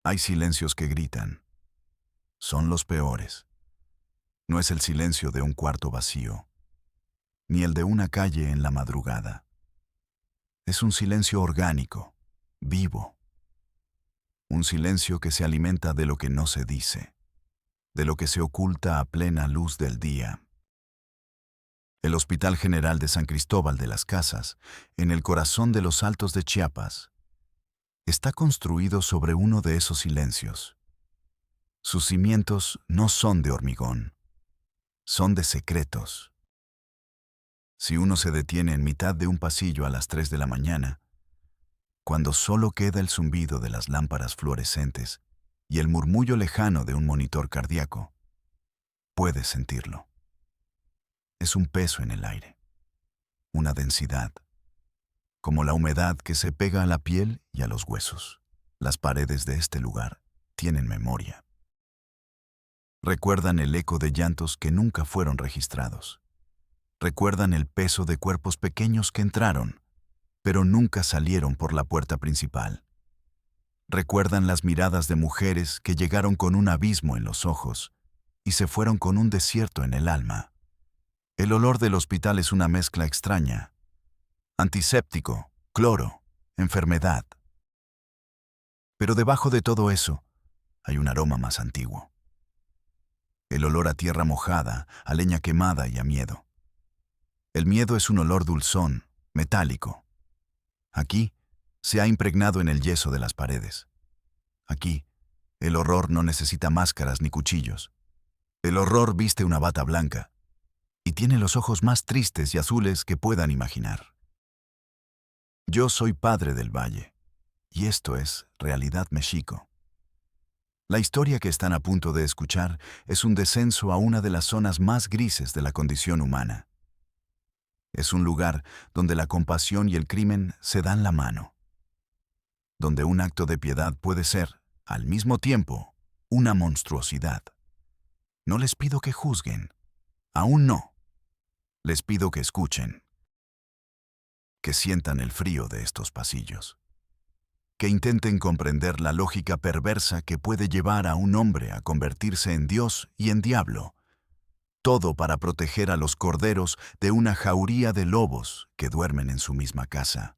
Hay silencios que gritan. Son los peores. No es el silencio de un cuarto vacío, ni el de una calle en la madrugada. Es un silencio orgánico, vivo. Un silencio que se alimenta de lo que no se dice, de lo que se oculta a plena luz del día. El Hospital General de San Cristóbal de las Casas, en el corazón de los Altos de Chiapas, está construido sobre uno de esos silencios. Sus cimientos no son de hormigón, son de secretos. Si uno se detiene en mitad de un pasillo a las 3 de la mañana, cuando solo queda el zumbido de las lámparas fluorescentes y el murmullo lejano de un monitor cardíaco, puedes sentirlo. Es un peso en el aire, una densidad, como la humedad que se pega a la piel y a los huesos. Las paredes de este lugar tienen memoria. Recuerdan el eco de llantos que nunca fueron registrados. Recuerdan el peso de cuerpos pequeños que entraron, pero nunca salieron por la puerta principal. Recuerdan las miradas de mujeres que llegaron con un abismo en los ojos y se fueron con un desierto en el alma. El olor del hospital es una mezcla extraña. Antiséptico, cloro, enfermedad. Pero debajo de todo eso hay un aroma más antiguo. El olor a tierra mojada, a leña quemada y a miedo. El miedo es un olor dulzón, metálico. Aquí se ha impregnado en el yeso de las paredes. Aquí, el horror no necesita máscaras ni cuchillos. El horror viste una bata blanca y tiene los ojos más tristes y azules que puedan imaginar. Yo soy padre del Valle, y esto es Realidad Mexico. La historia que están a punto de escuchar es un descenso a una de las zonas más grises de la condición humana. Es un lugar donde la compasión y el crimen se dan la mano. Donde un acto de piedad puede ser, al mismo tiempo, una monstruosidad. No les pido que juzguen. Aún no. Les pido que escuchen. Que sientan el frío de estos pasillos. Que intenten comprender la lógica perversa que puede llevar a un hombre a convertirse en Dios y en diablo. Todo para proteger a los corderos de una jauría de lobos que duermen en su misma casa.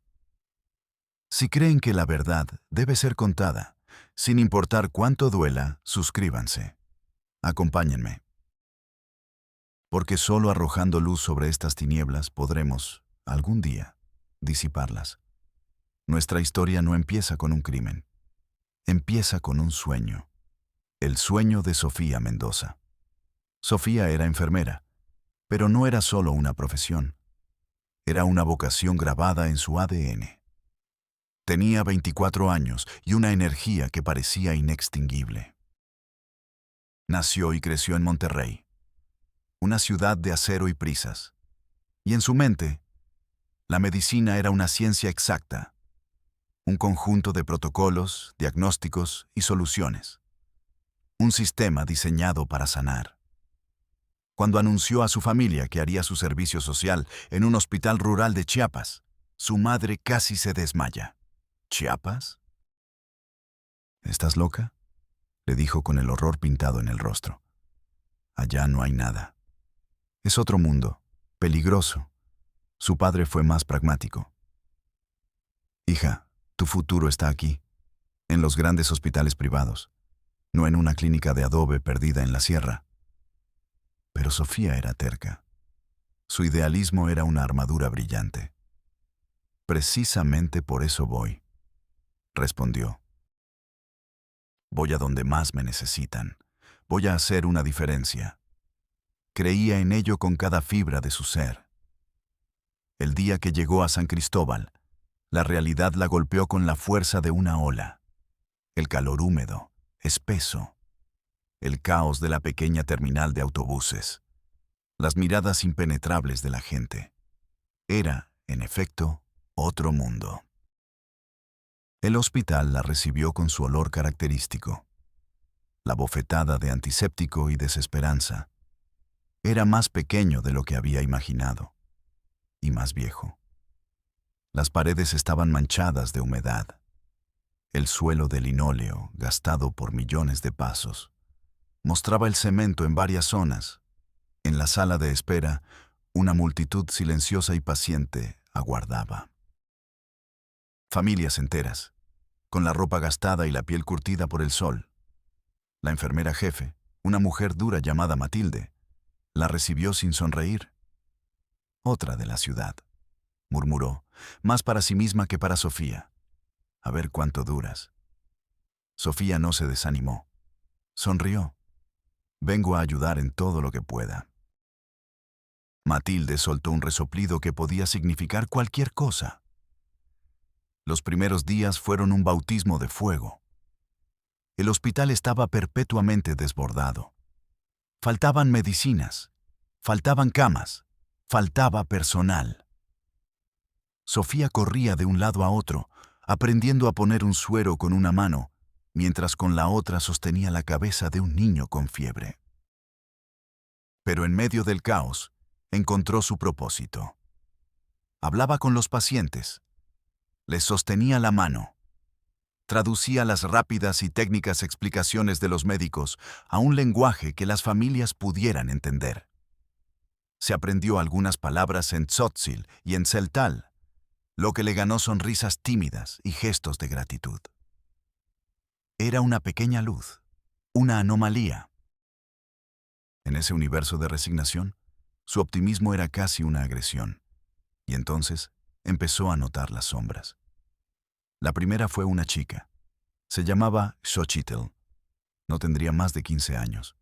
Si creen que la verdad debe ser contada, sin importar cuánto duela, suscríbanse. Acompáñenme. Porque solo arrojando luz sobre estas tinieblas podremos, algún día, disiparlas. Nuestra historia no empieza con un crimen. Empieza con un sueño. El sueño de Sofía Mendoza. Sofía era enfermera, pero no era solo una profesión. Era una vocación grabada en su ADN. Tenía 24 años y una energía que parecía inextinguible. Nació y creció en Monterrey, una ciudad de acero y prisas. Y en su mente, la medicina era una ciencia exacta, un conjunto de protocolos, diagnósticos y soluciones. Un sistema diseñado para sanar. Cuando anunció a su familia que haría su servicio social en un hospital rural de Chiapas, su madre casi se desmaya. ¿Chiapas? ¿Estás loca?, le dijo con el horror pintado en el rostro. Allá no hay nada. Es otro mundo, peligroso. Su padre fue más pragmático. Hija, tu futuro está aquí, en los grandes hospitales privados, no en una clínica de adobe perdida en la sierra. Pero Sofía era terca. Su idealismo era una armadura brillante. Precisamente por eso voy, respondió. Voy a donde más me necesitan. Voy a hacer una diferencia. Creía en ello con cada fibra de su ser. El día que llegó a San Cristóbal, la realidad la golpeó con la fuerza de una ola. El calor húmedo, espeso. El caos de la pequeña terminal de autobuses. Las miradas impenetrables de la gente. Era, en efecto, otro mundo. El hospital la recibió con su olor característico. La bofetada de antiséptico y desesperanza. Era más pequeño de lo que había imaginado. Y más viejo. Las paredes estaban manchadas de humedad. El suelo de linóleo, gastado por millones de pasos, mostraba el cemento en varias zonas. En la sala de espera, una multitud silenciosa y paciente aguardaba. Familias enteras, con la ropa gastada y la piel curtida por el sol. La enfermera jefe, una mujer dura llamada Matilde, la recibió sin sonreír. Otra de la ciudad, murmuró, más para sí misma que para Sofía. A ver cuánto duras. Sofía no se desanimó. Sonrió. Vengo a ayudar en todo lo que pueda. Matilde soltó un resoplido que podía significar cualquier cosa. Los primeros días fueron un bautismo de fuego. El hospital estaba perpetuamente desbordado. Faltaban medicinas, faltaban camas, faltaba personal. Sofía corría de un lado a otro, aprendiendo a poner un suero con una mano, mientras con la otra sostenía la cabeza de un niño con fiebre. Pero en medio del caos, encontró su propósito. Hablaba con los pacientes, les sostenía la mano, traducía las rápidas y técnicas explicaciones de los médicos a un lenguaje que las familias pudieran entender. Se aprendió algunas palabras en tzotzil y en celtal, lo que le ganó sonrisas tímidas y gestos de gratitud. Era una pequeña luz, una anomalía. En ese universo de resignación, su optimismo era casi una agresión, y entonces empezó a notar las sombras. La primera fue una chica. Se llamaba Xochitl. No tendría más de 15 años.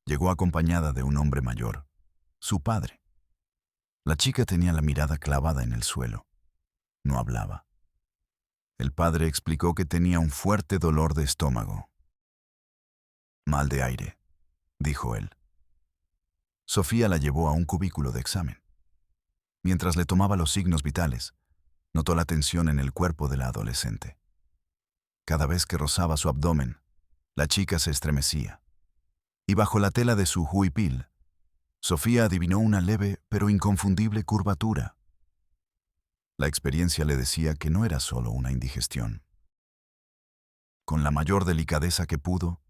Llegó acompañada de un hombre mayor, su padre. La chica tenía la mirada clavada en el suelo. No hablaba. El padre explicó que tenía un fuerte dolor de estómago. Mal de aire, dijo él. Sofía la llevó a un cubículo de examen. Mientras le tomaba los signos vitales, notó la tensión en el cuerpo de la adolescente. Cada vez que rozaba su abdomen, la chica se estremecía. Y bajo la tela de su huipil, Sofía adivinó una leve pero inconfundible curvatura. La experiencia le decía que no era solo una indigestión. Con la mayor delicadeza que pudo,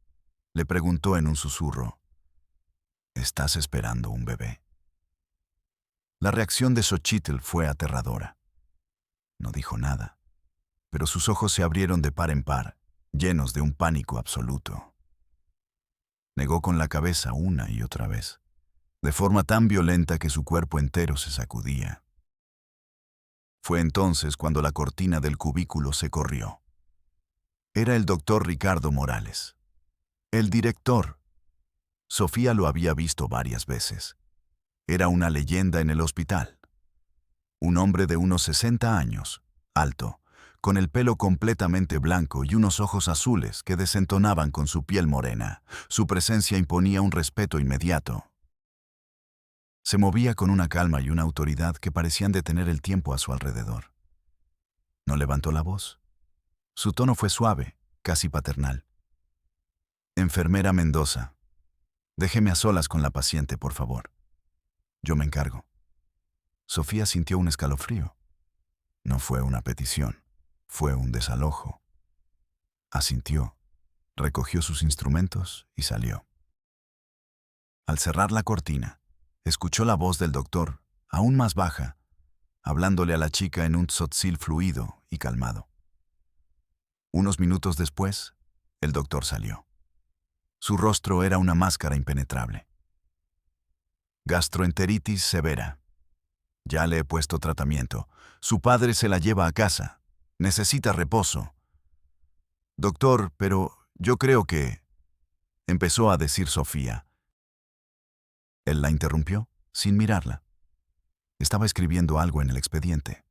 le preguntó en un susurro, ¿estás esperando un bebé? La reacción de Xochitl fue aterradora. No dijo nada, pero sus ojos se abrieron de par en par, llenos de un pánico absoluto. Negó con la cabeza una y otra vez, de forma tan violenta que su cuerpo entero se sacudía. Fue entonces cuando la cortina del cubículo se corrió. Era el doctor Ricardo Morales. El director. Sofía lo había visto varias veces. Era una leyenda en el hospital. Un hombre de unos 60 años, alto, con el pelo completamente blanco y unos ojos azules que desentonaban con su piel morena. Su presencia imponía un respeto inmediato. Se movía con una calma y una autoridad que parecían detener el tiempo a su alrededor. No levantó la voz. Su tono fue suave, casi paternal. Enfermera Mendoza, déjeme a solas con la paciente, por favor. Yo me encargo. Sofía sintió un escalofrío. No fue una petición, fue un desalojo. Asintió, recogió sus instrumentos y salió. Al cerrar la cortina, escuchó la voz del doctor, aún más baja, hablándole a la chica en un tzotzil fluido y calmado. Unos minutos después, el doctor salió. Su rostro era una máscara impenetrable. Gastroenteritis severa. Ya le he puesto tratamiento. Su padre se la lleva a casa. Necesita reposo. Doctor, pero yo creo que... empezó a decir Sofía. Él la interrumpió, sin mirarla. Estaba escribiendo algo en el expediente.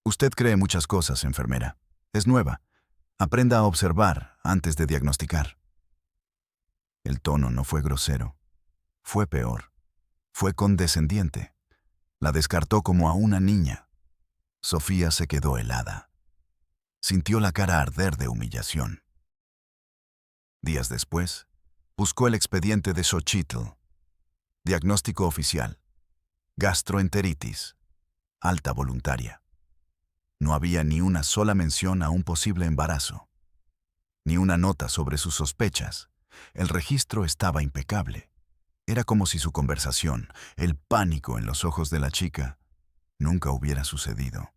Usted cree muchas cosas, enfermera. Es nueva. Aprenda a observar antes de diagnosticar. El tono no fue grosero. Fue peor. Fue condescendiente. La descartó como a una niña. Sofía se quedó helada. Sintió la cara arder de humillación. Días después, buscó el expediente de Xochitl. Diagnóstico oficial. Gastroenteritis. Alta voluntaria. No había ni una sola mención a un posible embarazo, ni una nota sobre sus sospechas. El registro estaba impecable. Era como si su conversación, el pánico en los ojos de la chica, nunca hubiera sucedido.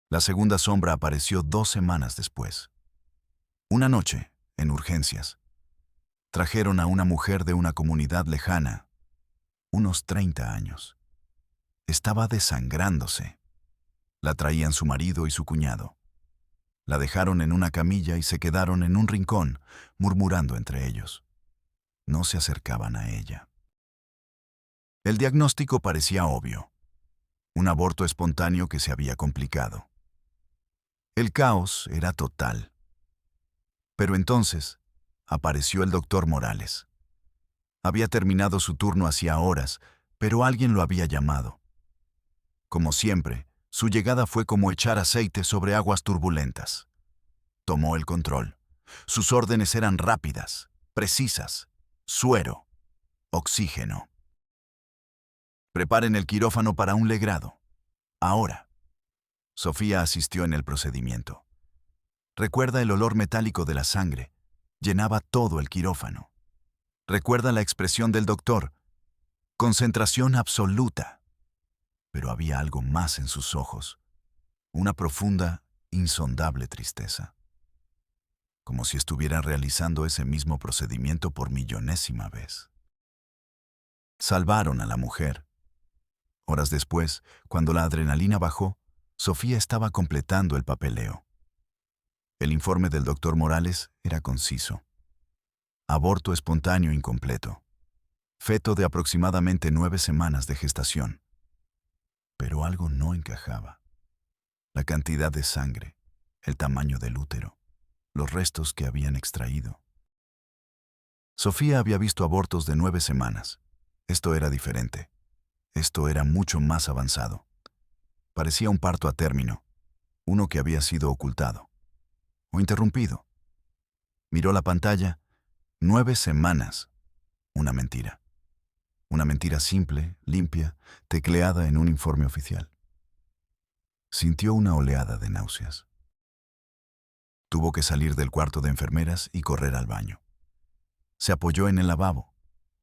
La segunda sombra apareció 2 semanas después. Una noche, en urgencias, trajeron a una mujer de una comunidad lejana, unos 30 años. Estaba desangrándose. La traían su marido y su cuñado. La dejaron en una camilla y se quedaron en un rincón, murmurando entre ellos. No se acercaban a ella. El diagnóstico parecía obvio. Un aborto espontáneo que se había complicado. El caos era total. Pero entonces apareció el doctor Morales. Había terminado su turno hacía horas, pero alguien lo había llamado. Como siempre, su llegada fue como echar aceite sobre aguas turbulentas. Tomó el control. Sus órdenes eran rápidas, precisas. Suero, oxígeno. Preparen el quirófano para un legrado. Ahora. Sofía asistió en el procedimiento. Recuerda el olor metálico de la sangre. Llenaba todo el quirófano. Recuerda la expresión del doctor. Concentración absoluta. Pero había algo más en sus ojos. Una profunda, insondable tristeza. Como si estuviera realizando ese mismo procedimiento por millonésima vez. Salvaron a la mujer. Horas después, cuando la adrenalina bajó, Sofía estaba completando el papeleo. El informe del doctor Morales era conciso. Aborto espontáneo incompleto. Feto de aproximadamente 9 semanas de gestación. Pero algo no encajaba. La cantidad de sangre, el tamaño del útero, los restos que habían extraído. Sofía había visto abortos de 9 semanas. Esto era diferente. Esto era mucho más avanzado. Parecía un parto a término, uno que había sido ocultado o interrumpido. Miró la pantalla. 9 semanas. Una mentira. Una mentira simple, limpia, tecleada en un informe oficial. Sintió una oleada de náuseas. Tuvo que salir del cuarto de enfermeras y correr al baño. Se apoyó en el lavabo,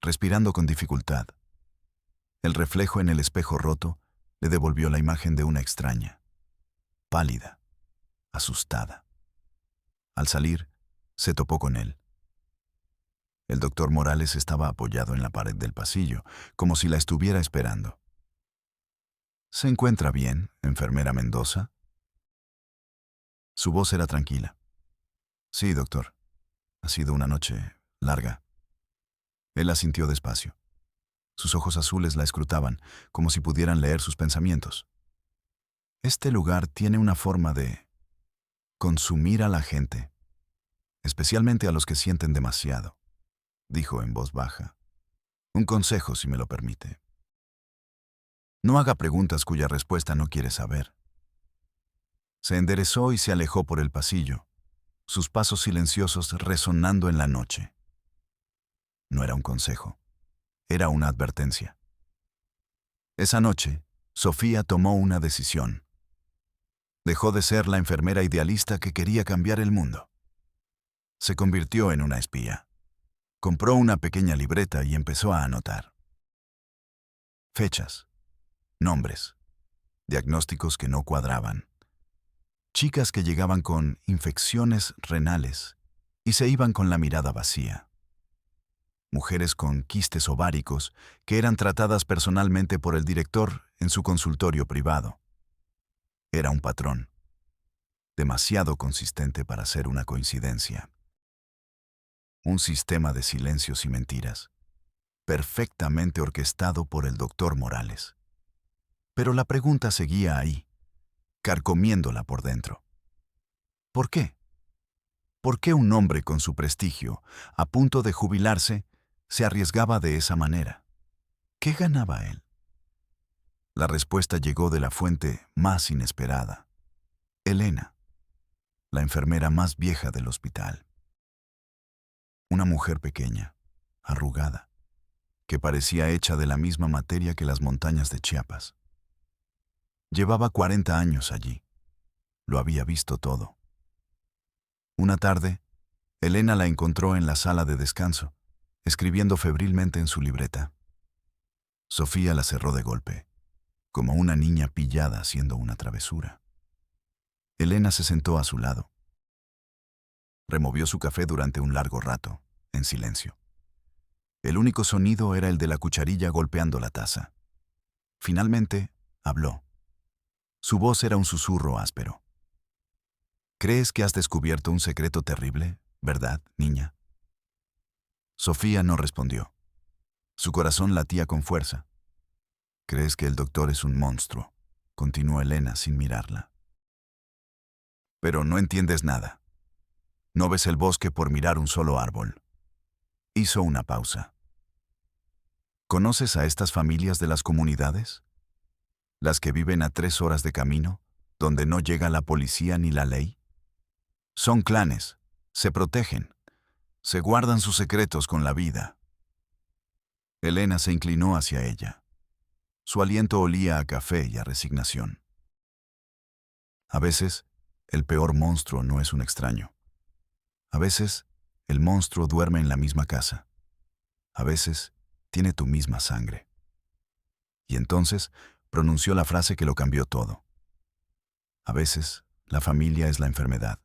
respirando con dificultad. El reflejo en el espejo roto le devolvió la imagen de una extraña, pálida, asustada. Al salir, se topó con él. El doctor Morales estaba apoyado en la pared del pasillo, como si la estuviera esperando. ¿Se encuentra bien, enfermera Mendoza? Su voz era tranquila. Sí, doctor. Ha sido una noche larga. Él asintió despacio. Sus ojos azules la escrutaban, como si pudieran leer sus pensamientos. Este lugar tiene una forma de consumir a la gente, especialmente a los que sienten demasiado, dijo en voz baja. Un consejo, si me lo permite. No haga preguntas cuya respuesta no quiere saber. Se enderezó y se alejó por el pasillo, sus pasos silenciosos resonando en la noche. No era un consejo, era una advertencia. Esa noche, Sofía tomó una decisión. Dejó de ser la enfermera idealista que quería cambiar el mundo. Se convirtió en una espía. Compró una pequeña libreta y empezó a anotar. Fechas, nombres, diagnósticos que no cuadraban. Chicas que llegaban con infecciones renales y se iban con la mirada vacía. Mujeres con quistes ováricos que eran tratadas personalmente por el director en su consultorio privado. Era un patrón, demasiado consistente para ser una coincidencia. Un sistema de silencios y mentiras, perfectamente orquestado por el doctor Morales. Pero la pregunta seguía ahí, carcomiéndola por dentro. ¿Por qué? ¿Por qué un hombre con su prestigio, a punto de jubilarse, se arriesgaba de esa manera? ¿Qué ganaba él? La respuesta llegó de la fuente más inesperada. Elena, la enfermera más vieja del hospital. Una mujer pequeña, arrugada, que parecía hecha de la misma materia que las montañas de Chiapas. Llevaba 40 años allí. Lo había visto todo. Una tarde, Elena la encontró en la sala de descanso, escribiendo febrilmente en su libreta. Sofía la cerró de golpe, como una niña pillada haciendo una travesura. Elena se sentó a su lado. Removió su café durante un largo rato, en silencio. El único sonido era el de la cucharilla golpeando la taza. Finalmente, habló. Su voz era un susurro áspero. ¿Crees que has descubierto un secreto terrible, verdad, niña? Sofía no respondió. Su corazón latía con fuerza. ¿Crees que el doctor es un monstruo?, continuó Elena sin mirarla. Pero no entiendes nada. No ves el bosque por mirar un solo árbol. Hizo una pausa. ¿Conoces a estas familias de las comunidades? Las que viven a 3 horas de camino, donde no llega la policía ni la ley. Son clanes, se protegen, se guardan sus secretos con la vida. Elena se inclinó hacia ella. Su aliento olía a café y a resignación. A veces, el peor monstruo no es un extraño. A veces, el monstruo duerme en la misma casa. A veces, tiene tu misma sangre. Y entonces, pronunció la frase que lo cambió todo. A veces, la familia es la enfermedad.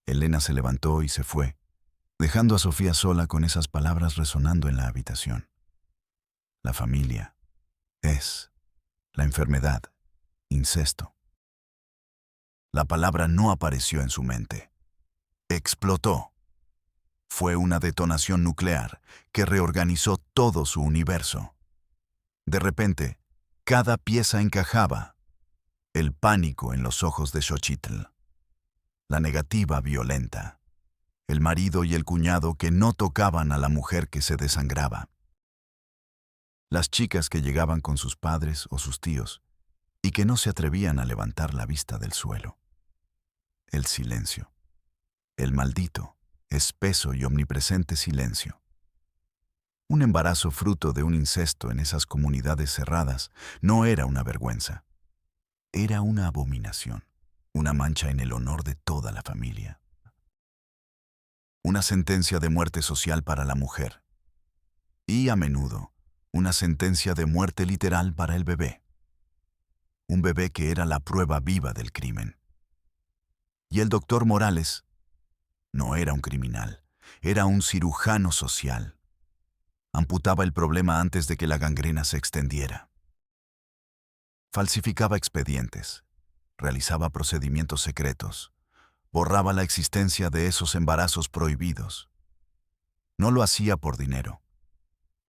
Elena se levantó y se fue, dejando a Sofía sola con esas palabras resonando en la habitación. La familia es la enfermedad, incesto. La palabra no apareció en su mente. Explotó. Fue una detonación nuclear que reorganizó todo su universo. De repente, cada pieza encajaba. El pánico en los ojos de Xochitl. La negativa violenta. El marido y el cuñado que no tocaban a la mujer que se desangraba. Las chicas que llegaban con sus padres o sus tíos y que no se atrevían a levantar la vista del suelo. El silencio. El maldito, espeso y omnipresente silencio. Un embarazo fruto de un incesto en esas comunidades cerradas no era una vergüenza. Era una abominación, una mancha en el honor de toda la familia. Una sentencia de muerte social para la mujer. Y, a menudo, una sentencia de muerte literal para el bebé. Un bebé que era la prueba viva del crimen. Y el doctor Morales no era un criminal, era un cirujano social. Amputaba el problema antes de que la gangrena se extendiera. Falsificaba expedientes, realizaba procedimientos secretos, borraba la existencia de esos embarazos prohibidos. No lo hacía por dinero,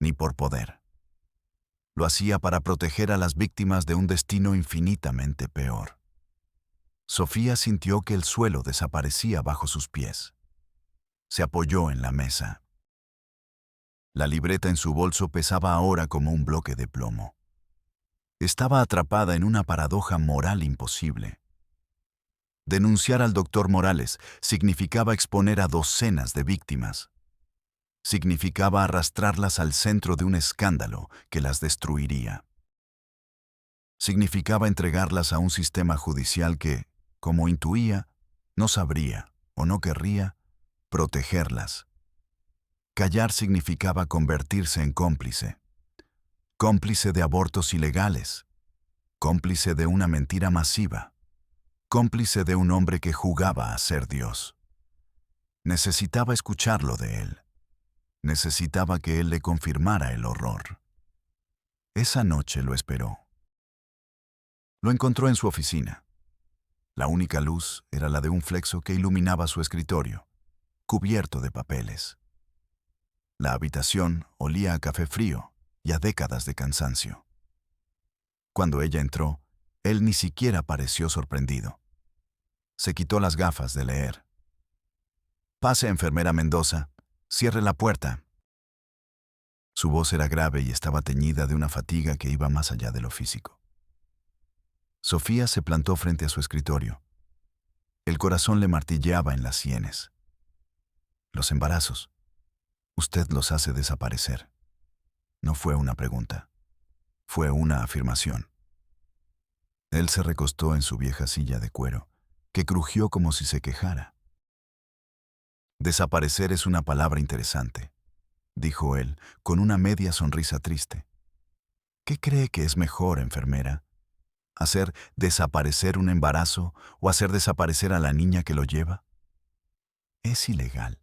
ni por poder. Lo hacía para proteger a las víctimas de un destino infinitamente peor. Sofía sintió que el suelo desaparecía bajo sus pies. Se apoyó en la mesa. La libreta en su bolso pesaba ahora como un bloque de plomo. Estaba atrapada en una paradoja moral imposible. Denunciar al doctor Morales significaba exponer a docenas de víctimas. Significaba arrastrarlas al centro de un escándalo que las destruiría. Significaba entregarlas a un sistema judicial que, como intuía, no sabría o no querría protegerlas. Callar significaba convertirse en cómplice. Cómplice de abortos ilegales. Cómplice de una mentira masiva. Cómplice de un hombre que jugaba a ser Dios. Necesitaba escucharlo de él. Necesitaba que él le confirmara el horror. Esa noche lo esperó. Lo encontró en su oficina. La única luz era la de un flexo que iluminaba su escritorio, cubierto de papeles. La habitación olía a café frío y a décadas de cansancio. Cuando ella entró, él ni siquiera pareció sorprendido. Se quitó las gafas de leer. «Pase, enfermera Mendoza. Cierre la puerta». Su voz era grave y estaba teñida de una fatiga que iba más allá de lo físico. Sofía se plantó frente a su escritorio. El corazón le martilleaba en las sienes. Los embarazos. Usted los hace desaparecer. No fue una pregunta. Fue una afirmación. Él se recostó en su vieja silla de cuero, que crujió como si se quejara. Desaparecer es una palabra interesante, dijo él, con una media sonrisa triste. ¿Qué cree que es mejor, enfermera? ¿Hacer desaparecer un embarazo o hacer desaparecer a la niña que lo lleva? Es ilegal,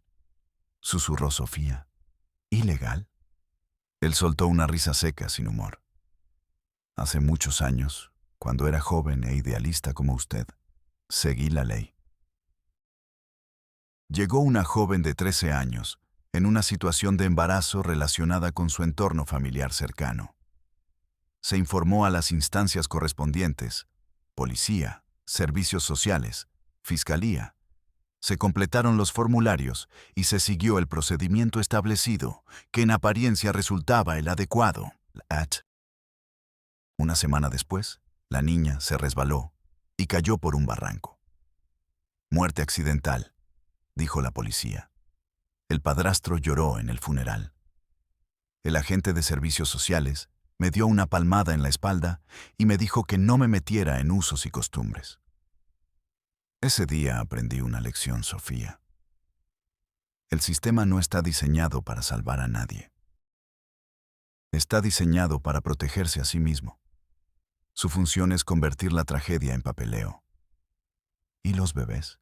susurró Sofía. ¿Ilegal? Él soltó una risa seca, sin humor. Hace muchos años, cuando era joven e idealista como usted, seguí la ley. Llegó una joven de 13 años, en una situación de embarazo relacionada con su entorno familiar cercano. Se informó a las instancias correspondientes, policía, servicios sociales, fiscalía. Se completaron los formularios y se siguió el procedimiento establecido, que en apariencia resultaba el adecuado. Una semana después, la niña se resbaló y cayó por un barranco. Muerte accidental, dijo la policía. El padrastro lloró en el funeral. El agente de servicios sociales me dio una palmada en la espalda y me dijo que no me metiera en usos y costumbres. Ese día aprendí una lección, Sofía. El sistema no está diseñado para salvar a nadie. Está diseñado para protegerse a sí mismo. Su función es convertir la tragedia en papeleo. ¿Y los bebés?,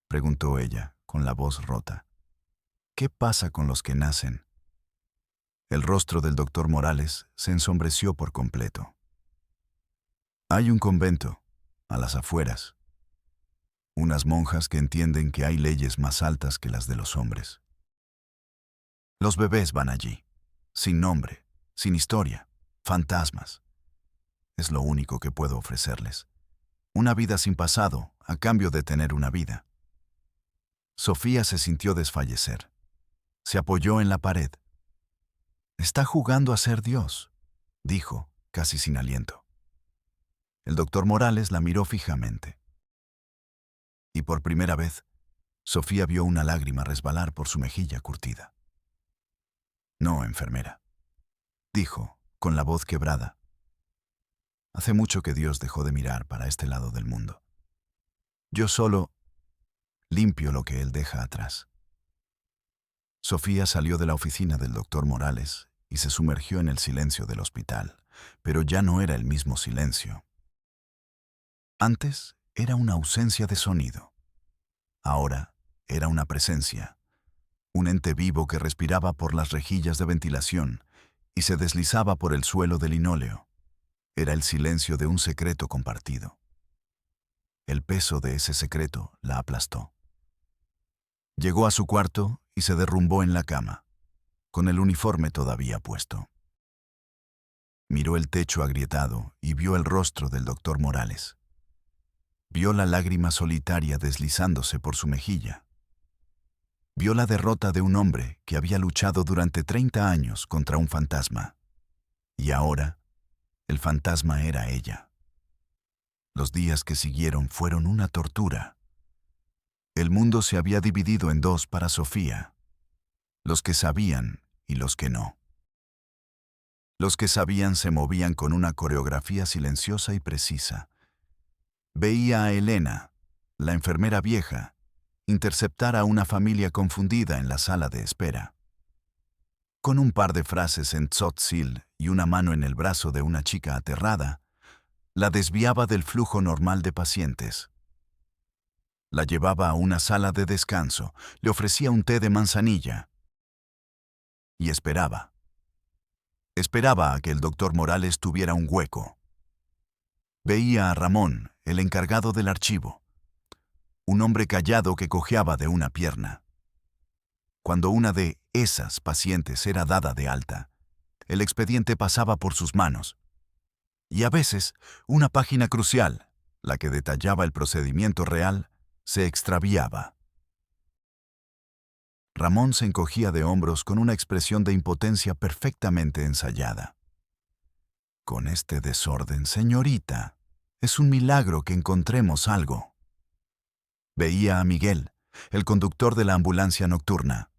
preguntó ella, con la voz rota. ¿Qué pasa con los que nacen? El rostro del doctor Morales se ensombreció por completo. Hay un convento, a las afueras. Unas monjas que entienden que hay leyes más altas que las de los hombres. Los bebés van allí, sin nombre, sin historia, fantasmas. Es lo único que puedo ofrecerles. Una vida sin pasado, a cambio de tener una vida. Sofía se sintió desfallecer. Se apoyó en la pared. Está jugando a ser Dios, dijo, casi sin aliento. El doctor Morales la miró fijamente. Y por primera vez, Sofía vio una lágrima resbalar por su mejilla curtida. No, enfermera, dijo, con la voz quebrada. Hace mucho que Dios dejó de mirar para este lado del mundo. Yo solo limpio lo que Él deja atrás. Sofía salió de la oficina del doctor Morales y se sumergió en el silencio del hospital, pero ya no era el mismo silencio. Antes era una ausencia de sonido. Ahora era una presencia, un ente vivo que respiraba por las rejillas de ventilación y se deslizaba por el suelo de linóleo. Era el silencio de un secreto compartido. El peso de ese secreto la aplastó. Llegó a su cuarto y se derrumbó en la cama, con el uniforme todavía puesto. Miró el techo agrietado y vio el rostro del doctor Morales. Vio la lágrima solitaria deslizándose por su mejilla. Vio la derrota de un hombre que había luchado durante 30 años contra un fantasma. Y ahora, el fantasma era ella. Los días que siguieron fueron una tortura. El mundo se había dividido en dos para Sofía: los que sabían y los que no. Los que sabían se movían con una coreografía silenciosa y precisa. Veía a Elena, la enfermera vieja, interceptar a una familia confundida en la sala de espera. Con un par de frases en tzotzil y una mano en el brazo de una chica aterrada, la desviaba del flujo normal de pacientes. La llevaba a una sala de descanso, le ofrecía un té de manzanilla. Y esperaba. Esperaba a que el doctor Morales tuviera un hueco. Veía a Ramón, el encargado del archivo, un hombre callado que cojeaba de una pierna. Cuando una de esas pacientes era dada de alta, el expediente pasaba por sus manos. Y a veces, una página crucial, la que detallaba el procedimiento real, se extraviaba. Ramón se encogía de hombros con una expresión de impotencia perfectamente ensayada. Con este desorden, señorita, es un milagro que encontremos algo. Veía a Miguel, el conductor de la ambulancia nocturna.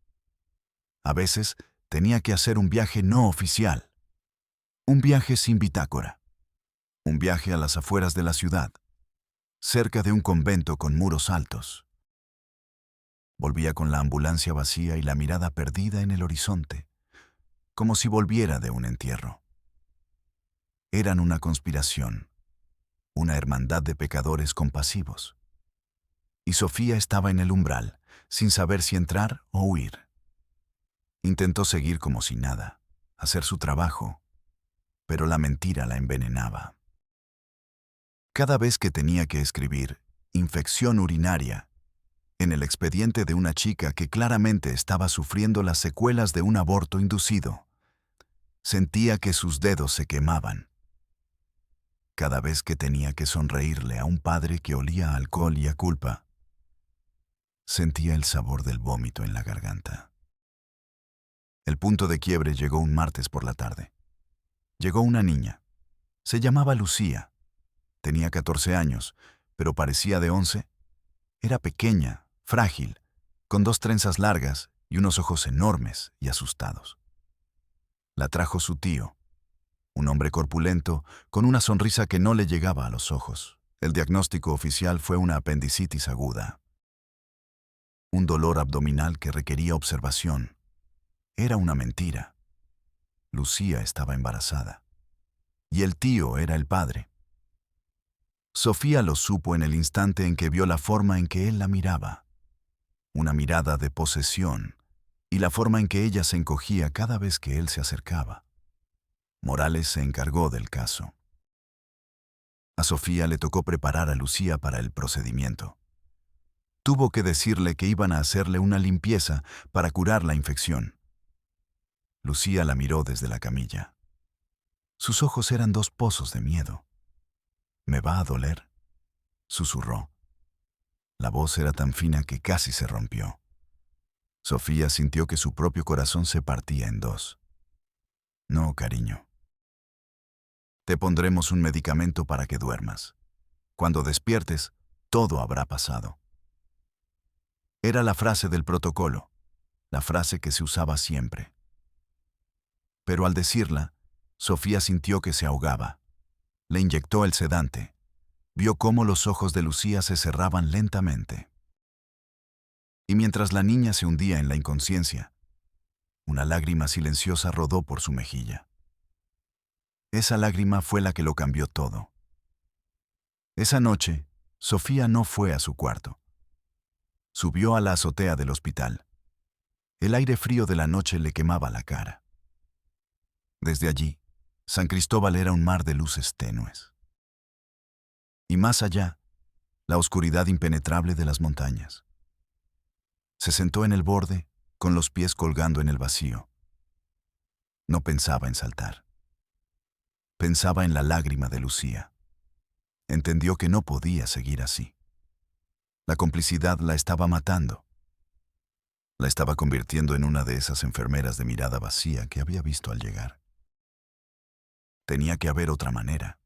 A veces tenía que hacer un viaje no oficial, un viaje sin bitácora. Un viaje a las afueras de la ciudad, cerca de un convento con muros altos. Volvía con la ambulancia vacía y la mirada perdida en el horizonte, como si volviera de un entierro. Eran una conspiración, una hermandad de pecadores compasivos. Y Sofía estaba en el umbral, sin saber si entrar o huir. Intentó seguir como si nada, hacer su trabajo, pero la mentira la envenenaba. Cada vez que tenía que escribir infección urinaria en el expediente de una chica que claramente estaba sufriendo las secuelas de un aborto inducido, sentía que sus dedos se quemaban. Cada vez que tenía que sonreírle a un padre que olía a alcohol y a culpa, sentía el sabor del vómito en la garganta. El punto de quiebre llegó un martes por la tarde. Llegó una niña. Se llamaba Lucía. Tenía 14 años, pero parecía de 11. Era pequeña, frágil, con 2 trenzas largas y unos ojos enormes y asustados. La trajo su tío, un hombre corpulento, con una sonrisa que no le llegaba a los ojos. El diagnóstico oficial fue una apendicitis aguda. Un dolor abdominal que requería observación. Era una mentira. Lucía estaba embarazada. Y el tío era el padre. Sofía lo supo en el instante en que vio la forma en que él la miraba. Una mirada de posesión, y la forma en que ella se encogía cada vez que él se acercaba. Morales se encargó del caso. A Sofía le tocó preparar a Lucía para el procedimiento. Tuvo que decirle que iban a hacerle una limpieza para curar la infección. Lucía la miró desde la camilla. Sus ojos eran 2 pozos de miedo. «¿Me va a doler?», susurró. La voz era tan fina que casi se rompió. Sofía sintió que su propio corazón se partía en 2. «No, cariño. Te pondremos un medicamento para que duermas. Cuando despiertes, todo habrá pasado». Era la frase del protocolo, la frase que se usaba siempre. Pero al decirla, Sofía sintió que se ahogaba. Le inyectó el sedante. Vio cómo los ojos de Lucía se cerraban lentamente. Y mientras la niña se hundía en la inconsciencia, una lágrima silenciosa rodó por su mejilla. Esa lágrima fue la que lo cambió todo. Esa noche, Sofía no fue a su cuarto. Subió a la azotea del hospital. El aire frío de la noche le quemaba la cara. Desde allí, San Cristóbal era un mar de luces tenues. Y más allá, la oscuridad impenetrable de las montañas. Se sentó en el borde, con los pies colgando en el vacío. No pensaba en saltar. Pensaba en la lágrima de Lucía. Entendió que no podía seguir así. La complicidad la estaba matando. La estaba convirtiendo en una de esas enfermeras de mirada vacía que había visto al llegar. Tenía que haber otra manera.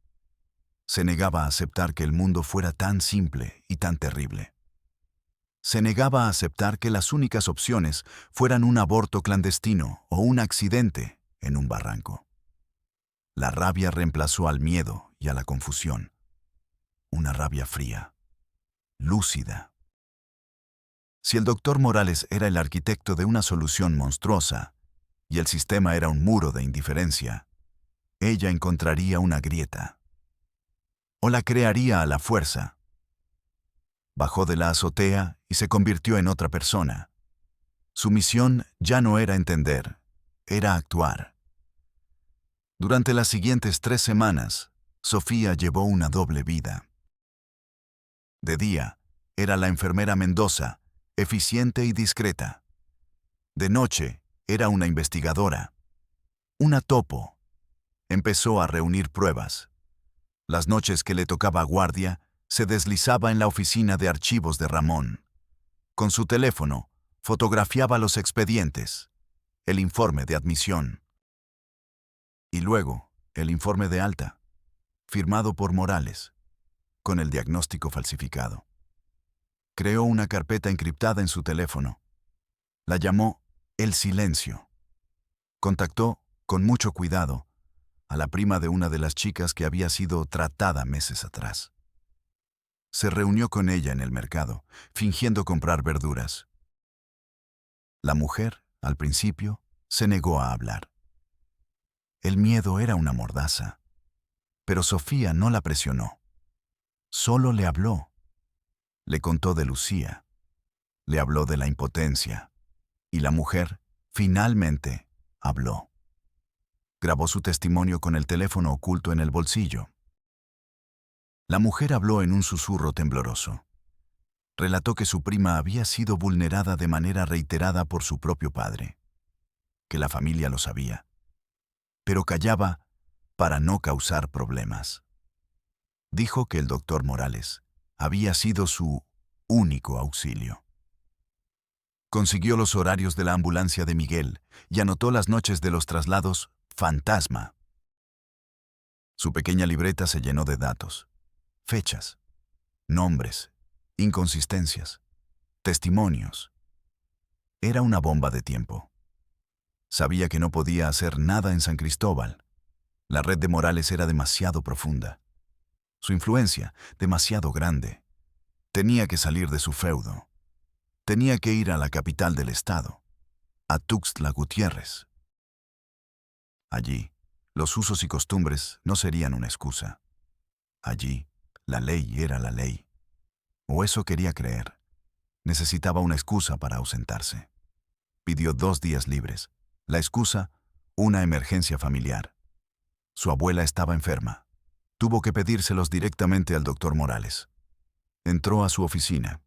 Se negaba a aceptar que el mundo fuera tan simple y tan terrible. Se negaba a aceptar que las únicas opciones fueran un aborto clandestino o un accidente en un barranco. La rabia reemplazó al miedo y a la confusión. Una rabia fría, lúcida. Si el doctor Morales era el arquitecto de una solución monstruosa y el sistema era un muro de indiferencia, ella encontraría una grieta. O la crearía a la fuerza. Bajó de la azotea y se convirtió en otra persona. Su misión ya no era entender, era actuar. Durante las siguientes 3 semanas, Sofía llevó una doble vida. De día, era la enfermera Mendoza, eficiente y discreta. De noche, era una investigadora. Una topo. Empezó a reunir pruebas. Las noches que le tocaba guardia, se deslizaba en la oficina de archivos de Ramón. Con su teléfono, fotografiaba los expedientes, el informe de admisión. Y luego, el informe de alta, firmado por Morales, con el diagnóstico falsificado. Creó una carpeta encriptada en su teléfono. La llamó El Silencio. Contactó, con mucho cuidado, a la prima de una de las chicas que había sido tratada meses atrás. Se reunió con ella en el mercado, fingiendo comprar verduras. La mujer, al principio, se negó a hablar. El miedo era una mordaza, pero Sofía no la presionó. Solo le habló. Le contó de Lucía. Le habló de la impotencia. Y la mujer, finalmente, habló. Grabó su testimonio con el teléfono oculto en el bolsillo. La mujer habló en un susurro tembloroso. Relató que su prima había sido vulnerada de manera reiterada por su propio padre, que la familia lo sabía, pero callaba para no causar problemas. Dijo que el doctor Morales había sido su único auxilio. Consiguió los horarios de la ambulancia de Miguel y anotó las noches de los traslados fantasma. Su pequeña libreta se llenó de datos, fechas, nombres, inconsistencias, testimonios. Era una bomba de tiempo. Sabía que no podía hacer nada en San Cristóbal. La red de Morales era demasiado profunda. Su influencia, demasiado grande. Tenía que salir de su feudo. Tenía que ir a la capital del estado, a Tuxtla Gutiérrez. Allí, los usos y costumbres no serían una excusa. Allí, la ley era la ley. O eso quería creer. Necesitaba una excusa para ausentarse. Pidió 2 días libres. La excusa, una emergencia familiar. Su abuela estaba enferma. Tuvo que pedírselos directamente al doctor Morales. Entró a su oficina.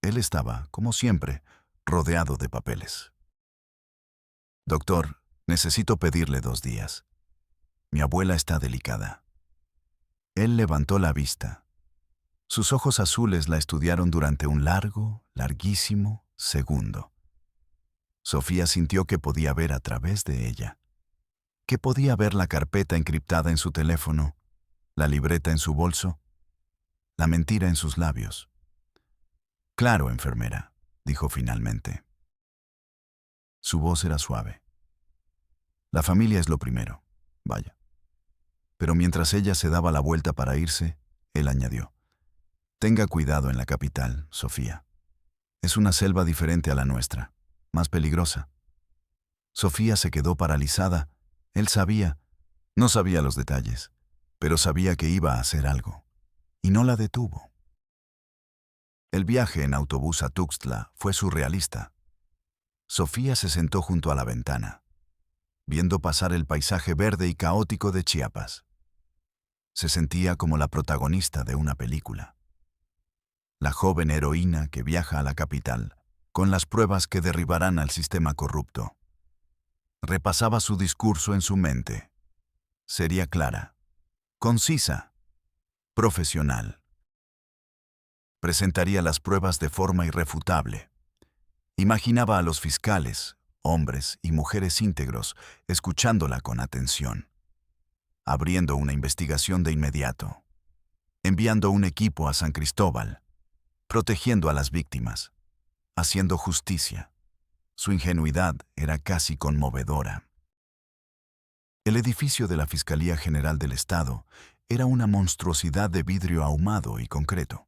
Él estaba, como siempre, rodeado de papeles. Doctor, necesito pedirle 2 días. Mi abuela está delicada. Él levantó la vista. Sus ojos azules la estudiaron durante un larguísimo segundo. Sofía sintió que podía ver a través de ella, que podía ver la carpeta encriptada en su teléfono, la libreta en su bolso, la mentira en sus labios. Claro, enfermera, dijo finalmente. Su voz era suave. La familia es lo primero, vaya. Pero mientras ella se daba la vuelta para irse, él añadió: tenga cuidado en la capital, Sofía. Es una selva diferente a la nuestra, más peligrosa. Sofía se quedó paralizada. Él sabía, no sabía los detalles, pero sabía que iba a hacer algo, y no la detuvo. El viaje en autobús a Tuxtla fue surrealista. Sofía se sentó junto a la ventana, viendo pasar el paisaje verde y caótico de Chiapas. Se sentía como la protagonista de una película. La joven heroína que viaja a la capital, con las pruebas que derribarán al sistema corrupto. Repasaba su discurso en su mente. Sería clara, concisa, profesional. Presentaría las pruebas de forma irrefutable. Imaginaba a los fiscales, hombres y mujeres íntegros, escuchándola con atención, abriendo una investigación de inmediato, enviando un equipo a San Cristóbal, protegiendo a las víctimas, haciendo justicia. Su ingenuidad era casi conmovedora. El edificio de la Fiscalía General del Estado era una monstruosidad de vidrio ahumado y concreto.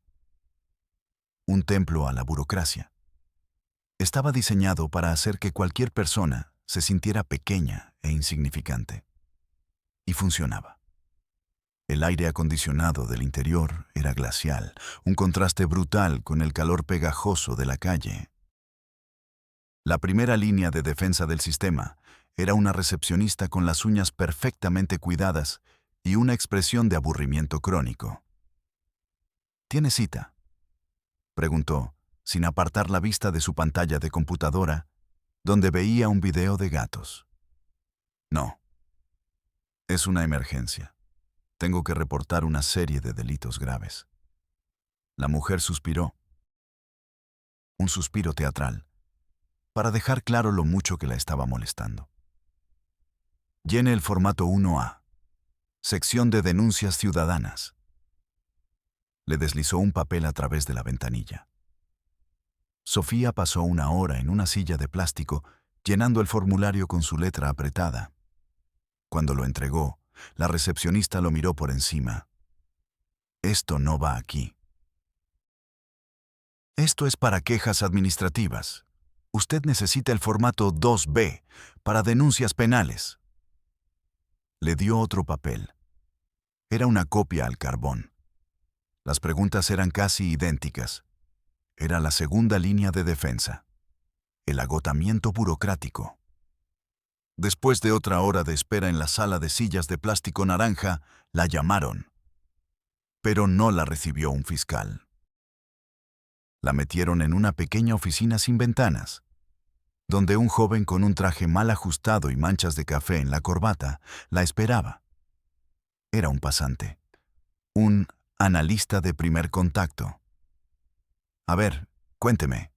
Un templo a la burocracia. Estaba diseñado para hacer que cualquier persona se sintiera pequeña e insignificante. Y funcionaba. El aire acondicionado del interior era glacial, un contraste brutal con el calor pegajoso de la calle. La primera línea de defensa del sistema era una recepcionista con las uñas perfectamente cuidadas y una expresión de aburrimiento crónico. ¿Tiene cita?, preguntó, sin apartar la vista de su pantalla de computadora, donde veía un video de gatos. No. Es una emergencia. Tengo que reportar una serie de delitos graves. La mujer suspiró. Un suspiro teatral, para dejar claro lo mucho que la estaba molestando. Llene el formato 1A. Sección de denuncias ciudadanas. Le deslizó un papel a través de la ventanilla. Sofía pasó 1 hora en una silla de plástico llenando el formulario con su letra apretada. Cuando lo entregó, La recepcionista lo miró por encima. Esto no va aquí. Esto es para quejas administrativas. Usted necesita el formato 2B para denuncias penales. Le dio otro papel. Era una copia al carbón. Las preguntas eran casi idénticas. Era la segunda línea de defensa. El agotamiento burocrático. Después de otra hora de espera en la sala de sillas de plástico naranja, la llamaron. Pero no la recibió un fiscal. La metieron en una pequeña oficina sin ventanas, donde un joven con un traje mal ajustado y manchas de café en la corbata la esperaba. Era un pasante. Un analista de primer contacto. A ver, cuénteme,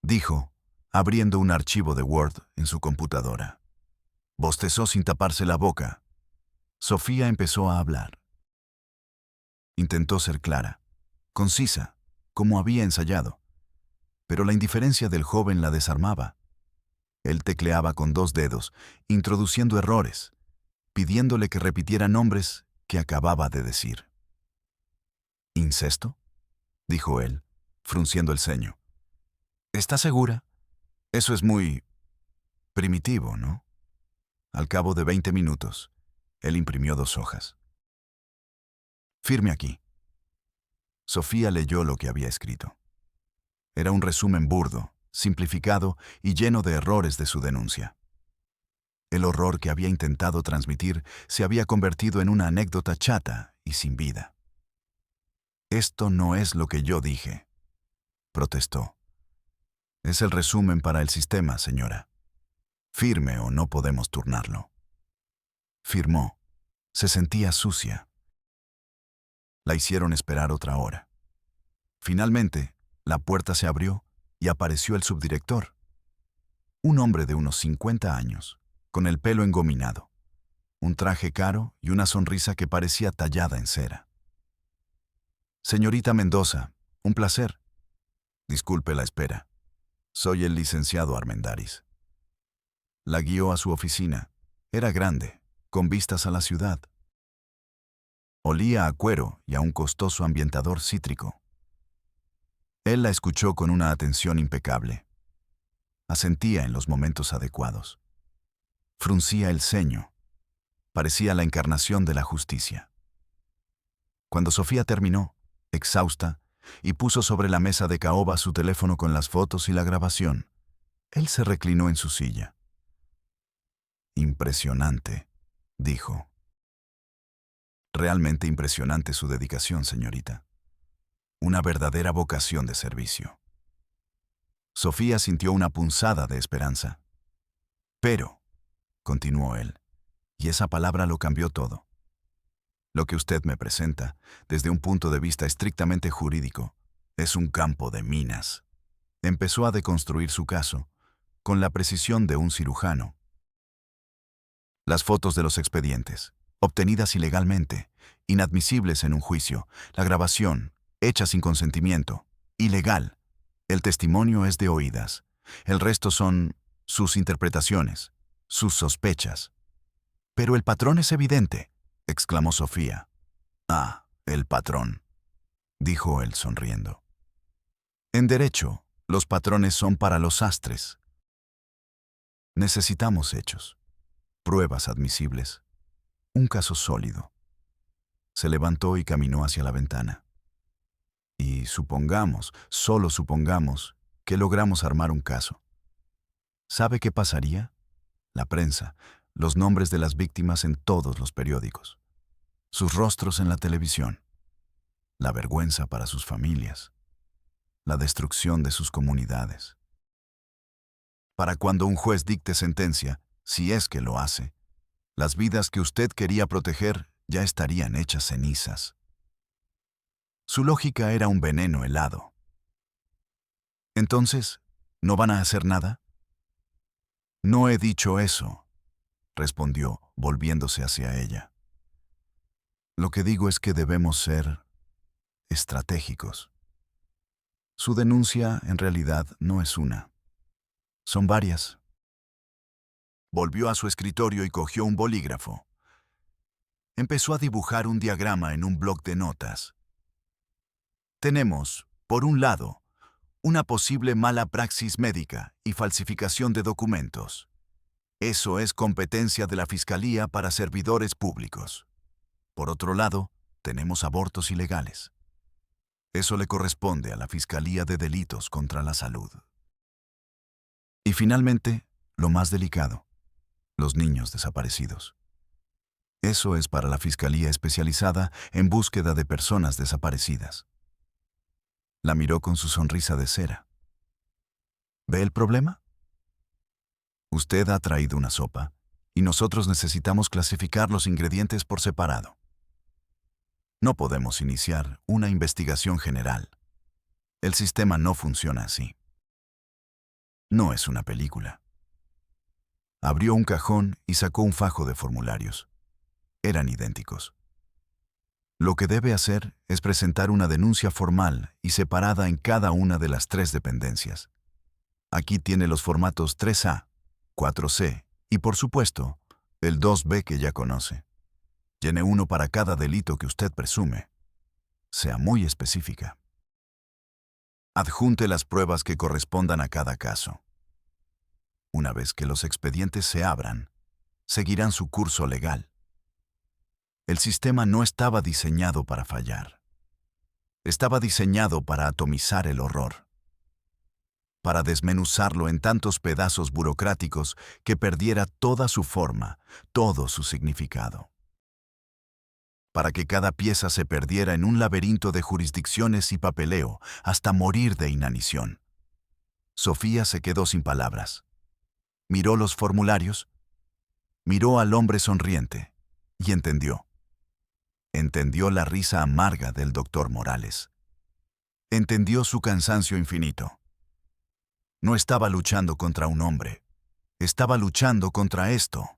dijo, abriendo un archivo de Word en su computadora. Bostezó sin taparse la boca. Sofía empezó a hablar. Intentó ser clara, concisa, como había ensayado, pero la indiferencia del joven la desarmaba. Él tecleaba con 2 dedos, introduciendo errores, pidiéndole que repitiera nombres que acababa de decir. ¿Incesto?, dijo él, frunciendo el ceño. ¿Está segura? Eso es muy primitivo, ¿no? Al cabo de 20 minutos, él imprimió 2 hojas. Firme aquí. Sofía leyó lo que había escrito. Era un resumen burdo, simplificado y lleno de errores de su denuncia. El horror que había intentado transmitir se había convertido en una anécdota chata y sin vida. Esto no es lo que yo dije, protestó. Es el resumen para el sistema, señora. Firme o no podemos turnarlo. Firmó. Se sentía sucia. La hicieron esperar otra hora. Finalmente, la puerta se abrió y apareció el subdirector. Un hombre de unos 50 años, con el pelo engominado, un traje caro y una sonrisa que parecía tallada en cera. Señorita Mendoza, un placer. Disculpe la espera. Soy el licenciado Armendáriz. La guió a su oficina. Era grande, con vistas a la ciudad. Olía a cuero y a un costoso ambientador cítrico. Él la escuchó con una atención impecable. Asentía en los momentos adecuados. Fruncía el ceño. Parecía la encarnación de la justicia. Cuando Sofía terminó, exhausta, y puso sobre la mesa de caoba su teléfono con las fotos y la grabación, él se reclinó en su silla. Impresionante, dijo. Realmente impresionante su dedicación, señorita. Una verdadera vocación de servicio. Sofía sintió una punzada de esperanza. Pero, continuó él, y esa palabra lo cambió todo. Lo que usted me presenta, desde un punto de vista estrictamente jurídico, es un campo de minas. Empezó a deconstruir su caso, con la precisión de un cirujano. Las fotos de los expedientes, obtenidas ilegalmente, inadmisibles en un juicio, la grabación, hecha sin consentimiento, ilegal. El testimonio es de oídas. El resto son sus interpretaciones, sus sospechas. Pero el patrón es evidente, exclamó Sofía. Ah, el patrón, dijo él sonriendo. En derecho, los patrones son para los sastres. Necesitamos hechos, pruebas admisibles, un caso sólido. Se levantó y caminó hacia la ventana. Y supongamos, solo supongamos, que logramos armar un caso. ¿Sabe qué pasaría? La prensa, los nombres de las víctimas en todos los periódicos, sus rostros en la televisión, la vergüenza para sus familias, la destrucción de sus comunidades. Para cuando un juez dicte sentencia, si es que lo hace, las vidas que usted quería proteger ya estarían hechas cenizas. Su lógica era un veneno helado. Entonces, ¿no van a hacer nada? No he dicho eso, respondió, volviéndose hacia ella. Lo que digo es que debemos ser estratégicos. Su denuncia, en realidad, no es una. Son varias. Volvió a su escritorio y cogió un bolígrafo. Empezó a dibujar un diagrama en un bloc de notas. Tenemos, por un lado, una posible mala praxis médica y falsificación de documentos. Eso es competencia de la Fiscalía para servidores públicos. Por otro lado, tenemos abortos ilegales. Eso le corresponde a la Fiscalía de Delitos contra la Salud. Y finalmente, lo más delicado, los niños desaparecidos. Eso es para la Fiscalía especializada en búsqueda de personas desaparecidas. La miró con su sonrisa de cera. ¿Ve el problema? Usted ha traído una sopa y nosotros necesitamos clasificar los ingredientes por separado. No podemos iniciar una investigación general. El sistema no funciona así. No es una película. Abrió un cajón y sacó un fajo de formularios. Eran idénticos. Lo que debe hacer es presentar una denuncia formal y separada en cada una de las 3 dependencias. Aquí tiene los formatos 3A, 4C y, por supuesto, el 2B que ya conoce. Llene uno para cada delito que usted presume. Sea muy específica. Adjunte las pruebas que correspondan a cada caso. Una vez que los expedientes se abran, seguirán su curso legal. El sistema no estaba diseñado para fallar. Estaba diseñado para atomizar el horror, para desmenuzarlo en tantos pedazos burocráticos que perdiera toda su forma, todo su significado. Para que cada pieza se perdiera en un laberinto de jurisdicciones y papeleo hasta morir de inanición. Sofía se quedó sin palabras. Miró los formularios, miró al hombre sonriente y entendió. Entendió la risa amarga del doctor Morales. Entendió su cansancio infinito. No estaba luchando contra un hombre. Estaba luchando contra esto.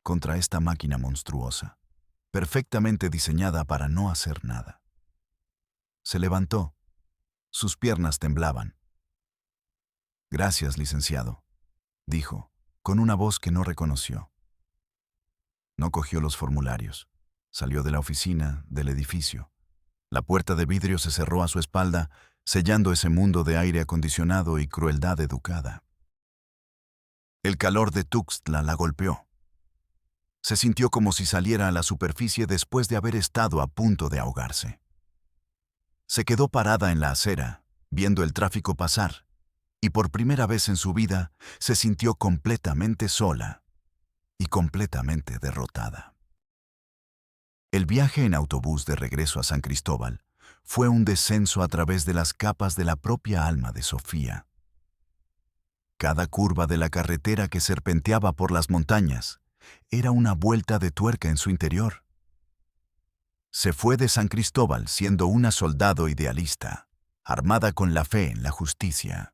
Contra esta máquina monstruosa, perfectamente diseñada para no hacer nada. Se levantó. Sus piernas temblaban. «Gracias, licenciado», dijo, con una voz que no reconoció. No cogió los formularios. Salió de la oficina, del edificio. La puerta de vidrio se cerró a su espalda, sellando ese mundo de aire acondicionado y crueldad educada. El calor de Tuxtla la golpeó. Se sintió como si saliera a la superficie después de haber estado a punto de ahogarse. Se quedó parada en la acera, viendo el tráfico pasar, y por primera vez en su vida se sintió completamente sola y completamente derrotada. El viaje en autobús de regreso a San Cristóbal fue un descenso a través de las capas de la propia alma de Sofía. Cada curva de la carretera que serpenteaba por las montañas era una vuelta de tuerca en su interior. Se fue de San Cristóbal siendo una soldado idealista, armada con la fe en la justicia.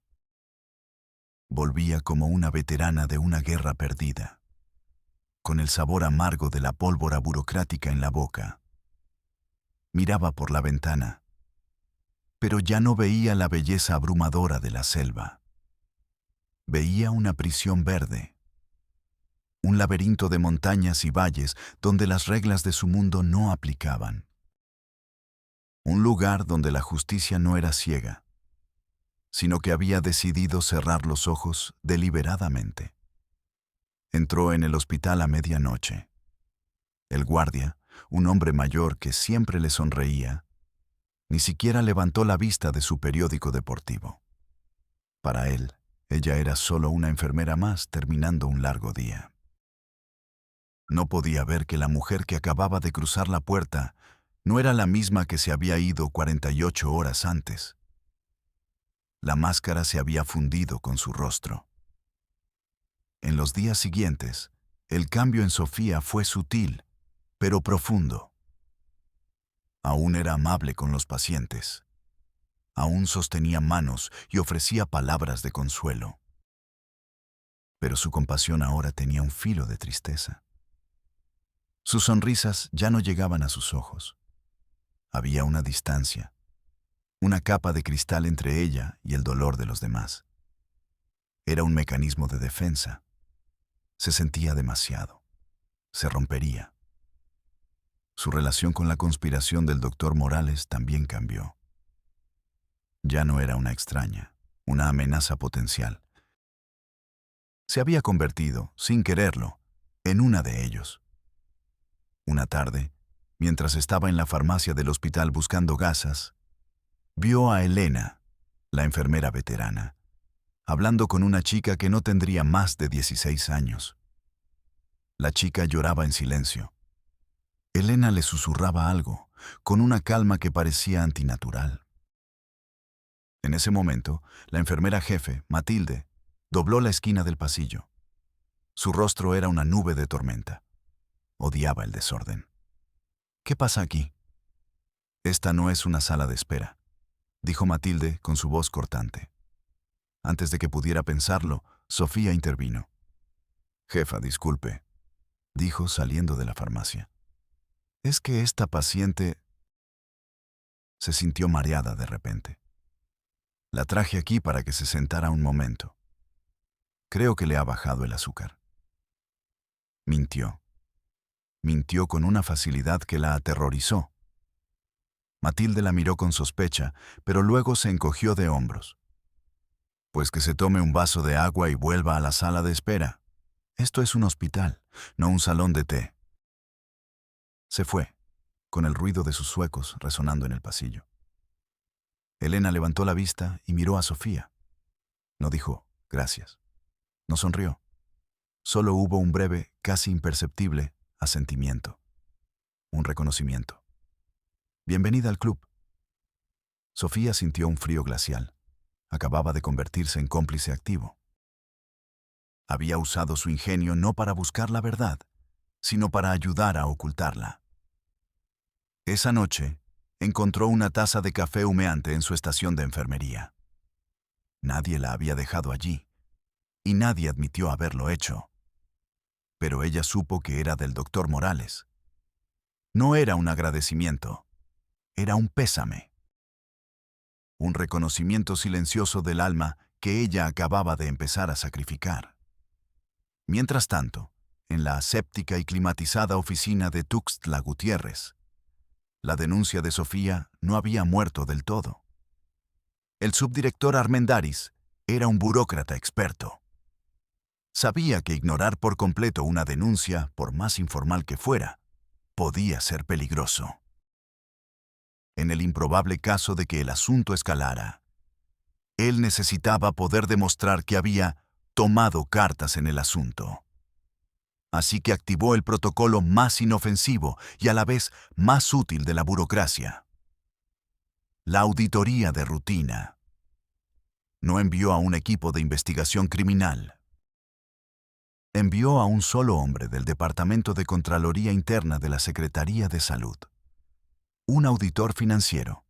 Volvía como una veterana de una guerra perdida, con el sabor amargo de la pólvora burocrática en la boca. Miraba por la ventana, pero ya no veía la belleza abrumadora de la selva. Veía una prisión verde, un laberinto de montañas y valles donde las reglas de su mundo no aplicaban. Un lugar donde la justicia no era ciega, sino que había decidido cerrar los ojos deliberadamente. Entró en el hospital a medianoche. El guardia, un hombre mayor que siempre le sonreía, ni siquiera levantó la vista de su periódico deportivo. Para él, ella era solo una enfermera más terminando un largo día. No podía ver que la mujer que acababa de cruzar la puerta no era la misma que se había ido 48 horas antes. La máscara se había fundido con su rostro. En los días siguientes, el cambio en Sofía fue sutil, pero profundo. Aún era amable con los pacientes. Aún sostenía manos y ofrecía palabras de consuelo. Pero su compasión ahora tenía un filo de tristeza. Sus sonrisas ya no llegaban a sus ojos. Había una distancia, una capa de cristal entre ella y el dolor de los demás. Era un mecanismo de defensa. Se sentía demasiado. Se rompería. Su relación con la conspiración del doctor Morales también cambió. Ya no era una extraña, una amenaza potencial. Se había convertido, sin quererlo, en una de ellos. Una tarde, mientras estaba en la farmacia del hospital buscando gasas, vio a Elena, la enfermera veterana, hablando con una chica que no tendría más de 16 años. La chica lloraba en silencio. Elena le susurraba algo, con una calma que parecía antinatural. En ese momento, la enfermera jefe, Matilde, dobló la esquina del pasillo. Su rostro era una nube de tormenta. Odiaba el desorden. ¿Qué pasa aquí? Esta no es una sala de espera, dijo Matilde con su voz cortante. Antes de que pudiera pensarlo, Sofía intervino. Jefa, disculpe, dijo saliendo de la farmacia. Es que esta paciente se sintió mareada de repente. La traje aquí para que se sentara un momento. Creo que le ha bajado el azúcar. Mintió. Mintió con una facilidad que la aterrorizó. Matilde la miró con sospecha, pero luego se encogió de hombros. Pues que se tome un vaso de agua y vuelva a la sala de espera. Esto es un hospital, no un salón de té. Se fue, con el ruido de sus zuecos resonando en el pasillo. Elena levantó la vista y miró a Sofía. No dijo gracias. No sonrió. Solo hubo un breve, casi imperceptible, asentimiento. Un reconocimiento. Bienvenida al club. Sofía sintió un frío glacial. Acababa de convertirse en cómplice activo. Había usado su ingenio no para buscar la verdad, sino para ayudar a ocultarla. Esa noche, encontró una taza de café humeante en su estación de enfermería. Nadie la había dejado allí, y nadie admitió haberlo hecho. Pero ella supo que era del doctor Morales. No era un agradecimiento, era un pésame. Un reconocimiento silencioso del alma que ella acababa de empezar a sacrificar. Mientras tanto, en la aséptica y climatizada oficina de Tuxtla Gutiérrez, la denuncia de Sofía no había muerto del todo. El subdirector Armendáriz era un burócrata experto. Sabía que ignorar por completo una denuncia, por más informal que fuera, podía ser peligroso. En el improbable caso de que el asunto escalara, él necesitaba poder demostrar que había tomado cartas en el asunto. Así que activó el protocolo más inofensivo y a la vez más útil de la burocracia. La auditoría de rutina. No envió a un equipo de investigación criminal. Envió a un solo hombre del Departamento de Contraloría Interna de la Secretaría de Salud. Un auditor financiero.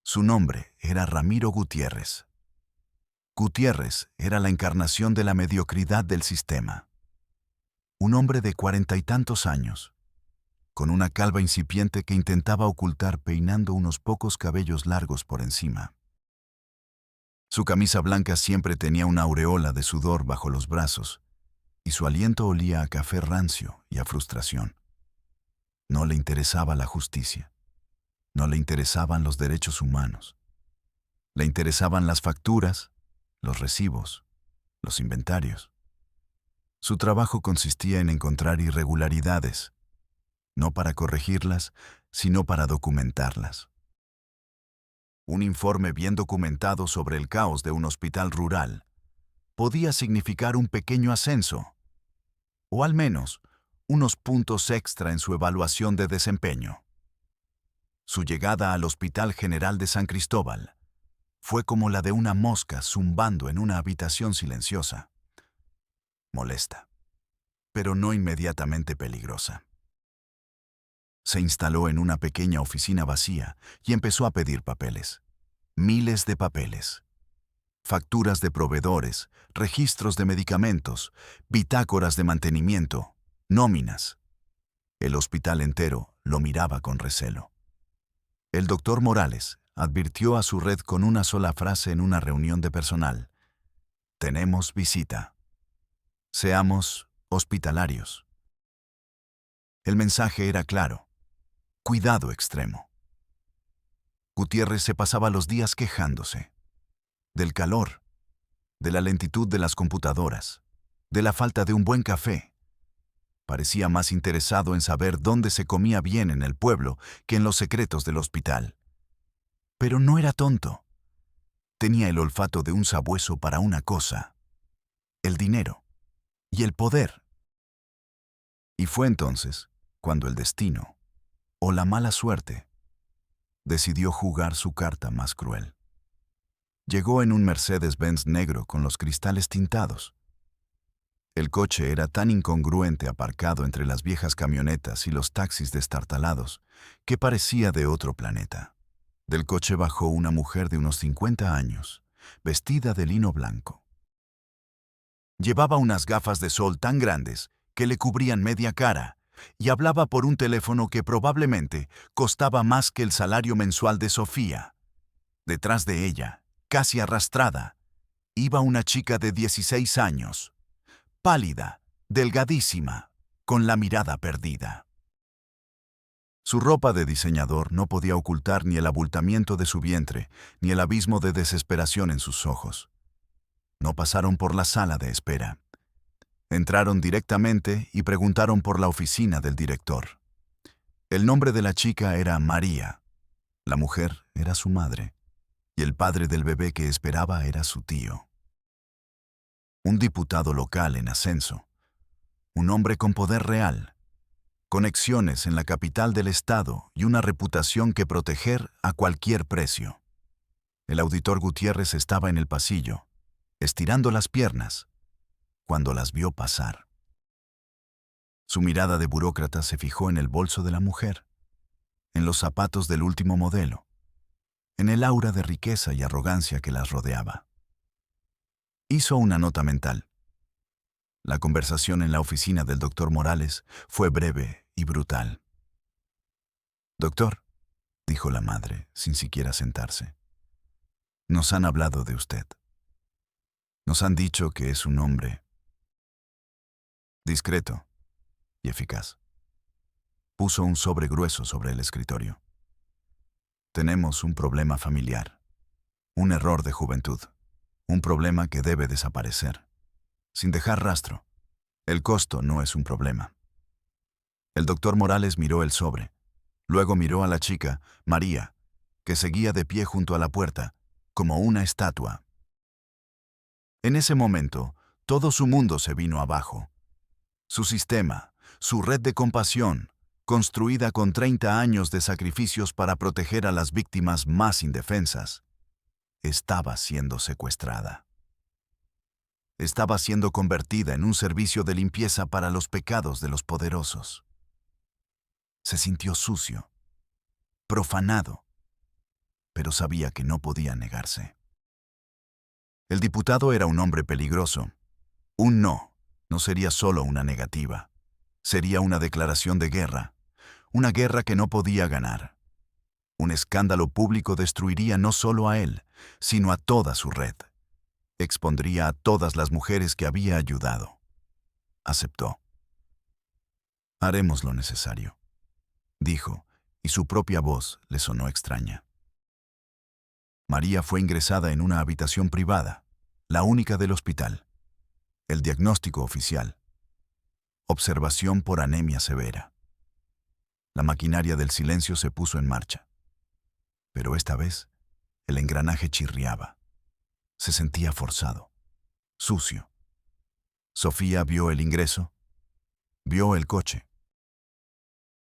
Su nombre era Ramiro Gutiérrez. Gutiérrez era la encarnación de la mediocridad del sistema. Un hombre de 40 y tantos años, con una calva incipiente que intentaba ocultar peinando unos pocos cabellos largos por encima. Su camisa blanca siempre tenía una aureola de sudor bajo los brazos, y su aliento olía a café rancio y a frustración. No le interesaba la justicia. No le interesaban los derechos humanos. Le interesaban las facturas, los recibos, los inventarios. Su trabajo consistía en encontrar irregularidades, no para corregirlas, sino para documentarlas. Un informe bien documentado sobre el caos de un hospital rural podía significar un pequeño ascenso, o al menos unos puntos extra en su evaluación de desempeño. Su llegada al Hospital General de San Cristóbal fue como la de una mosca zumbando en una habitación silenciosa. Molesta, pero no inmediatamente peligrosa. Se instaló en una pequeña oficina vacía y empezó a pedir papeles. Miles de papeles. Facturas de proveedores, registros de medicamentos, bitácoras de mantenimiento, nóminas. El hospital entero lo miraba con recelo. El doctor Morales advirtió a su red con una sola frase en una reunión de personal. Tenemos visita. Seamos hospitalarios. El mensaje era claro. Cuidado extremo. Gutiérrez se pasaba los días quejándose del calor, de la lentitud de las computadoras, de la falta de un buen café. Parecía más interesado en saber dónde se comía bien en el pueblo que en los secretos del hospital. Pero no era tonto. Tenía el olfato de un sabueso para una cosa: el dinero y el poder. Y fue entonces cuando el destino, o la mala suerte, decidió jugar su carta más cruel. Llegó en un Mercedes-Benz negro con los cristales tintados. El coche era tan incongruente aparcado entre las viejas camionetas y los taxis destartalados que parecía de otro planeta. Del coche bajó una mujer de unos 50 años, vestida de lino blanco. Llevaba unas gafas de sol tan grandes que le cubrían media cara y hablaba por un teléfono que probablemente costaba más que el salario mensual de Sofía. Detrás de ella, casi arrastrada, iba una chica de 16 años, pálida, delgadísima, con la mirada perdida. Su ropa de diseñador no podía ocultar ni el abultamiento de su vientre, ni el abismo de desesperación en sus ojos. No pasaron por la sala de espera. Entraron directamente y preguntaron por la oficina del director. El nombre de la chica era María. La mujer era su madre, y el padre del bebé que esperaba era su tío. Un diputado local en ascenso, un hombre con poder real, conexiones en la capital del estado y una reputación que proteger a cualquier precio. El auditor Gutiérrez estaba en el pasillo, estirando las piernas, cuando las vio pasar. Su mirada de burócrata se fijó en el bolso de la mujer, en los zapatos del último modelo, en el aura de riqueza y arrogancia que las rodeaba. Hizo una nota mental. La conversación en la oficina del doctor Morales fue breve y brutal. «Doctor», dijo la madre, sin siquiera sentarse, «nos han hablado de usted. Nos han dicho que es un hombre discreto y eficaz». Puso un sobre grueso sobre el escritorio. «Tenemos un problema familiar, un error de juventud, un problema que debe desaparecer, sin dejar rastro. El costo no es un problema». El doctor Morales miró el sobre. Luego miró a la chica, María, que seguía de pie junto a la puerta, como una estatua. En ese momento, todo su mundo se vino abajo. Su sistema, su red de compasión, construida con 30 años de sacrificios para proteger a las víctimas más indefensas, estaba siendo secuestrada. Estaba siendo convertida en un servicio de limpieza para los pecados de los poderosos. Se sintió sucio, profanado, pero sabía que no podía negarse. El diputado era un hombre peligroso. Un no sería solo una negativa. Sería una declaración de guerra, una guerra que no podía ganar. Un escándalo público destruiría no solo a él, sino a toda su red. Expondría a todas las mujeres que había ayudado. Aceptó. «Haremos lo necesario», dijo, y su propia voz le sonó extraña. María fue ingresada en una habitación privada, la única del hospital. El diagnóstico oficial: observación por anemia severa. La maquinaria del silencio se puso en marcha. Pero esta vez, el engranaje chirriaba. Se sentía forzado, sucio. Sofía vio el ingreso, vio el coche.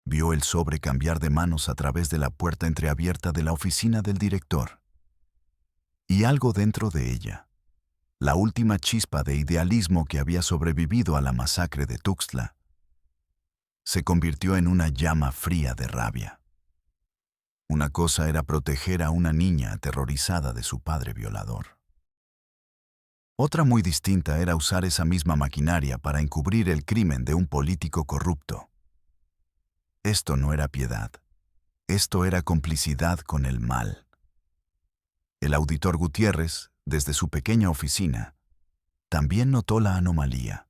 Vio el sobre cambiar de manos a través de la puerta entreabierta de la oficina del director. Y algo dentro de ella, la última chispa de idealismo que había sobrevivido a la masacre de Tuxtla, se convirtió en una llama fría de rabia. Una cosa era proteger a una niña aterrorizada de su padre violador. Otra muy distinta era usar esa misma maquinaria para encubrir el crimen de un político corrupto. Esto no era piedad. Esto era complicidad con el mal. El auditor Gutiérrez, desde su pequeña oficina, también notó la anomalía.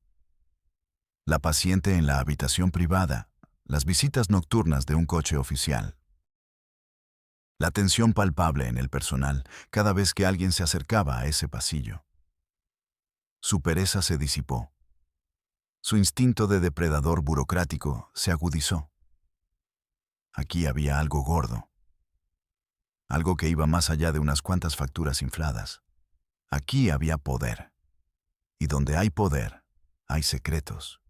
La paciente en la habitación privada, las visitas nocturnas de un coche oficial. La tensión palpable en el personal cada vez que alguien se acercaba a ese pasillo. Su pereza se disipó. Su instinto de depredador burocrático se agudizó. Aquí había algo gordo. Algo que iba más allá de unas cuantas facturas infladas. Aquí había poder. Y donde hay poder, hay secretos.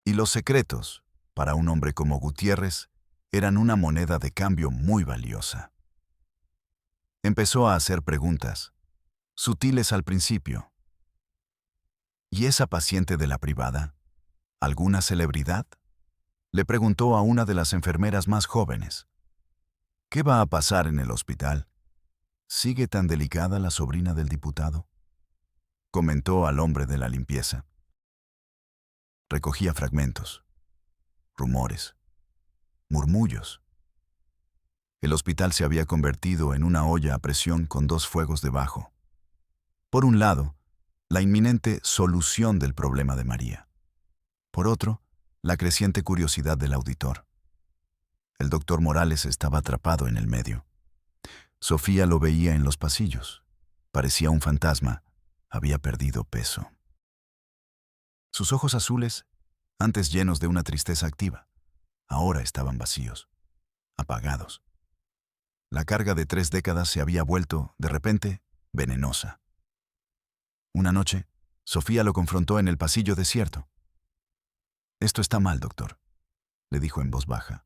Y los secretos, para un hombre como Gutiérrez, eran una moneda de cambio muy valiosa. Empezó a hacer preguntas, sutiles al principio. ¿Y esa paciente de la privada? ¿Alguna celebridad? Le preguntó a una de las enfermeras más jóvenes. ¿Qué va a pasar en el hospital? ¿Sigue tan delicada la sobrina del diputado? Comentó al hombre de la limpieza. Recogía fragmentos, rumores, murmullos. El hospital se había convertido en una olla a presión con dos fuegos debajo. Por un lado, la inminente solución del problema de María. Por otro, la creciente curiosidad del auditor. El doctor Morales estaba atrapado en el medio. Sofía lo veía en los pasillos. Parecía un fantasma. Había perdido peso. Sus ojos azules, antes llenos de una tristeza activa, ahora estaban vacíos, apagados. La carga de 3 décadas se había vuelto, de repente, venenosa. Una noche, Sofía lo confrontó en el pasillo desierto. «Esto está mal, doctor», le dijo en voz baja.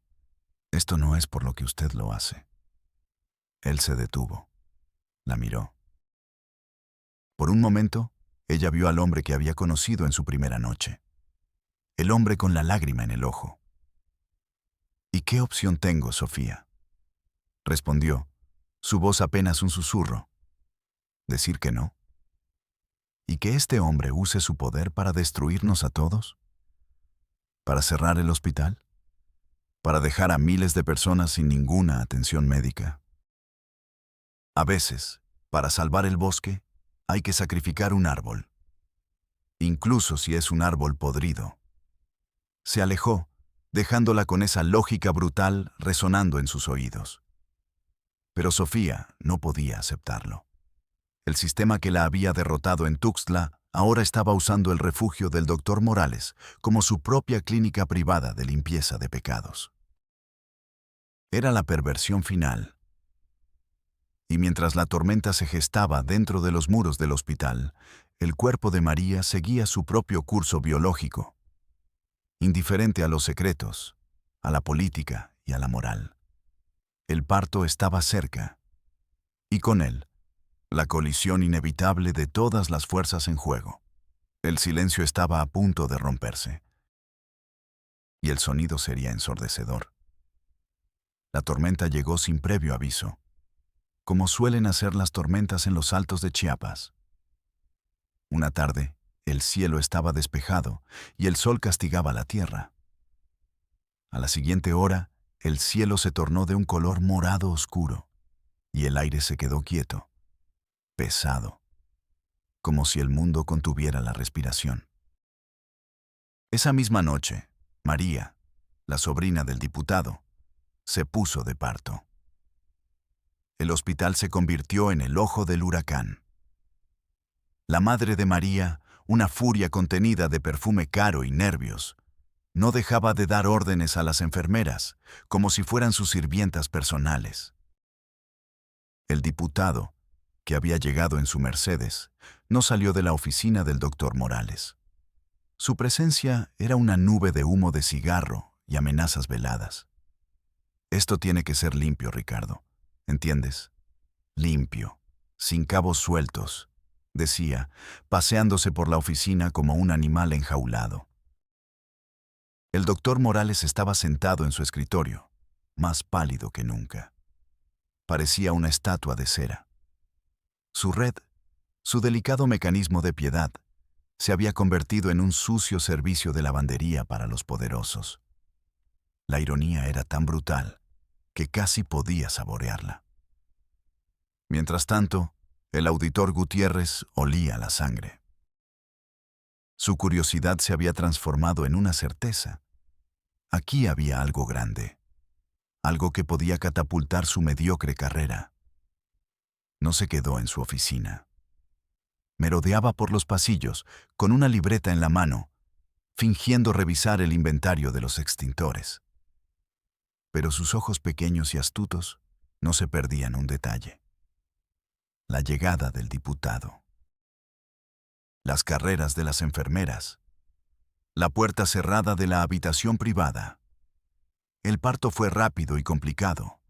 «Esto no es por lo que usted lo hace». Él se detuvo. La miró. Por un momento, ella vio al hombre que había conocido en su primera noche. El hombre con la lágrima en el ojo. «¿Y qué opción tengo, Sofía?», respondió, su voz apenas un susurro. «¿Decir que no? ¿Y que este hombre use su poder para destruirnos a todos? ¿Para cerrar el hospital? ¿Para dejar a miles de personas sin ninguna atención médica? A veces, para salvar el bosque, hay que sacrificar un árbol, incluso si es un árbol podrido». Se alejó, dejándola con esa lógica brutal resonando en sus oídos. Pero Sofía no podía aceptarlo. El sistema que la había derrotado en Tuxtla ahora estaba usando el refugio del doctor Morales como su propia clínica privada de limpieza de pecados. Era la perversión final. Y mientras la tormenta se gestaba dentro de los muros del hospital, el cuerpo de María seguía su propio curso biológico, indiferente a los secretos, a la política y a la moral. El parto estaba cerca, y con él, la colisión inevitable de todas las fuerzas en juego. El silencio estaba a punto de romperse, y el sonido sería ensordecedor. La tormenta llegó sin previo aviso, como suelen hacer las tormentas en los altos de Chiapas. Una tarde, el cielo estaba despejado y el sol castigaba la tierra. A la siguiente hora, el cielo se tornó de un color morado oscuro, y el aire se quedó quieto, pesado, como si el mundo contuviera la respiración. Esa misma noche, María, la sobrina del diputado, se puso de parto. El hospital se convirtió en el ojo del huracán. La madre de María, una furia contenida de perfume caro y nervios, no dejaba de dar órdenes a las enfermeras, como si fueran sus sirvientas personales. El diputado, que había llegado en su Mercedes, no salió de la oficina del doctor Morales. Su presencia era una nube de humo de cigarro y amenazas veladas. «Esto tiene que ser limpio, Ricardo. ¿Entiendes? Limpio, sin cabos sueltos», decía, paseándose por la oficina como un animal enjaulado. El doctor Morales estaba sentado en su escritorio, más pálido que nunca. Parecía una estatua de cera. Su red, su delicado mecanismo de piedad, se había convertido en un sucio servicio de lavandería para los poderosos. La ironía era tan brutal que casi podía saborearla. Mientras tanto, el auditor Gutiérrez olía la sangre. Su curiosidad se había transformado en una certeza. Aquí había algo grande, algo que podía catapultar su mediocre carrera. No se quedó en su oficina. Merodeaba por los pasillos, con una libreta en la mano, fingiendo revisar el inventario de los extintores. Pero sus ojos pequeños y astutos no se perdían un detalle: la llegada del diputado, las carreras de las enfermeras, la puerta cerrada de la habitación privada. El parto fue rápido y complicado.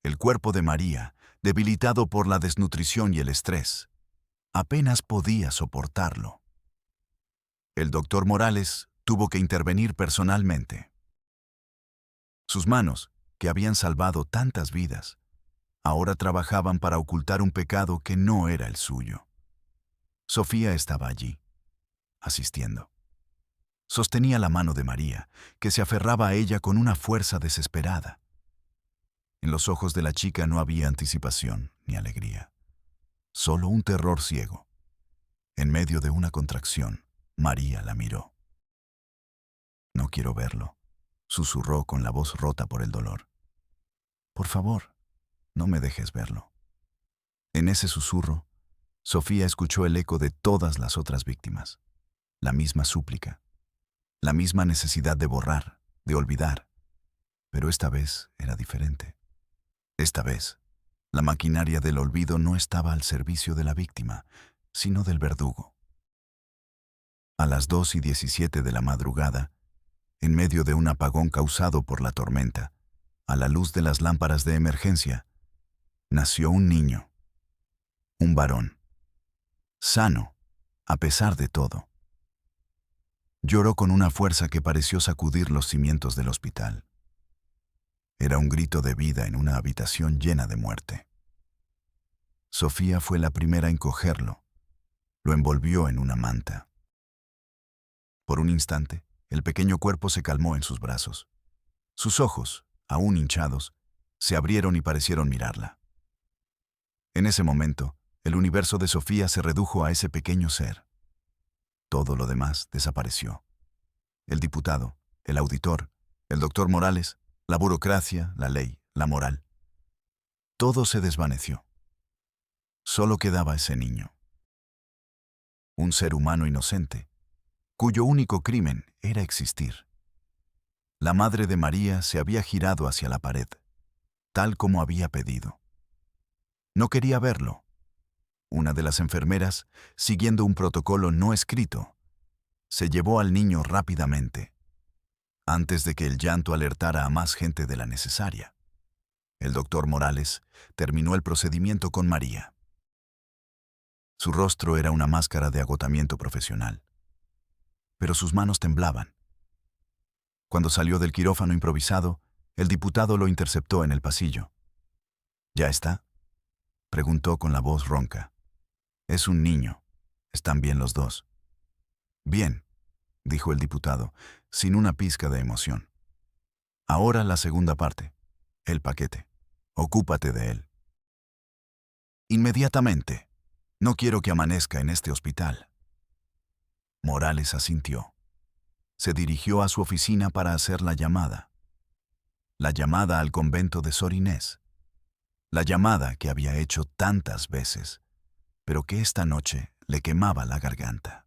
El cuerpo de María, debilitado por la desnutrición y el estrés, apenas podía soportarlo. El doctor Morales tuvo que intervenir personalmente. Sus manos, que habían salvado tantas vidas, ahora trabajaban para ocultar un pecado que no era el suyo. Sofía estaba allí, asistiendo. Sostenía la mano de María, que se aferraba a ella con una fuerza desesperada. En los ojos de la chica no había anticipación ni alegría, solo un terror ciego. En medio de una contracción, María la miró. «No quiero verlo», susurró con la voz rota por el dolor. «Por favor, no me dejes verlo». En ese susurro, Sofía escuchó el eco de todas las otras víctimas. La misma súplica, la misma necesidad de borrar, de olvidar. Pero esta vez era diferente. Esta vez, la maquinaria del olvido no estaba al servicio de la víctima, sino del verdugo. A las 2:17 de la madrugada, en medio de un apagón causado por la tormenta, a la luz de las lámparas de emergencia, nació un niño, un varón, sano, a pesar de todo. Lloró con una fuerza que pareció sacudir los cimientos del hospital. Era un grito de vida en una habitación llena de muerte. Sofía fue la primera en cogerlo. Lo envolvió en una manta. Por un instante, el pequeño cuerpo se calmó en sus brazos. Sus ojos, aún hinchados, se abrieron y parecieron mirarla. En ese momento, el universo de Sofía se redujo a ese pequeño ser. Todo lo demás desapareció. El diputado, el auditor, el doctor Morales, la burocracia, la ley, la moral. Todo se desvaneció. Solo quedaba ese niño. Un ser humano inocente, cuyo único crimen era existir. La madre de María se había girado hacia la pared, tal como había pedido. No quería verlo. Una de las enfermeras, siguiendo un protocolo no escrito, se llevó al niño rápidamente, antes de que el llanto alertara a más gente de la necesaria. El doctor Morales terminó el procedimiento con María. Su rostro era una máscara de agotamiento profesional, pero sus manos temblaban. Cuando salió del quirófano improvisado, el diputado lo interceptó en el pasillo. «¿Ya está?», preguntó con la voz ronca. «Es un niño. ¿Están bien los dos?». «Bien», dijo el diputado, sin una pizca de emoción. «Ahora la segunda parte, el paquete. Ocúpate de él». «Inmediatamente. No quiero que amanezca en este hospital». Morales asintió. Se dirigió a su oficina para hacer la llamada. La llamada al convento de Sor Inés. La llamada que había hecho tantas veces, pero que esta noche le quemaba la garganta.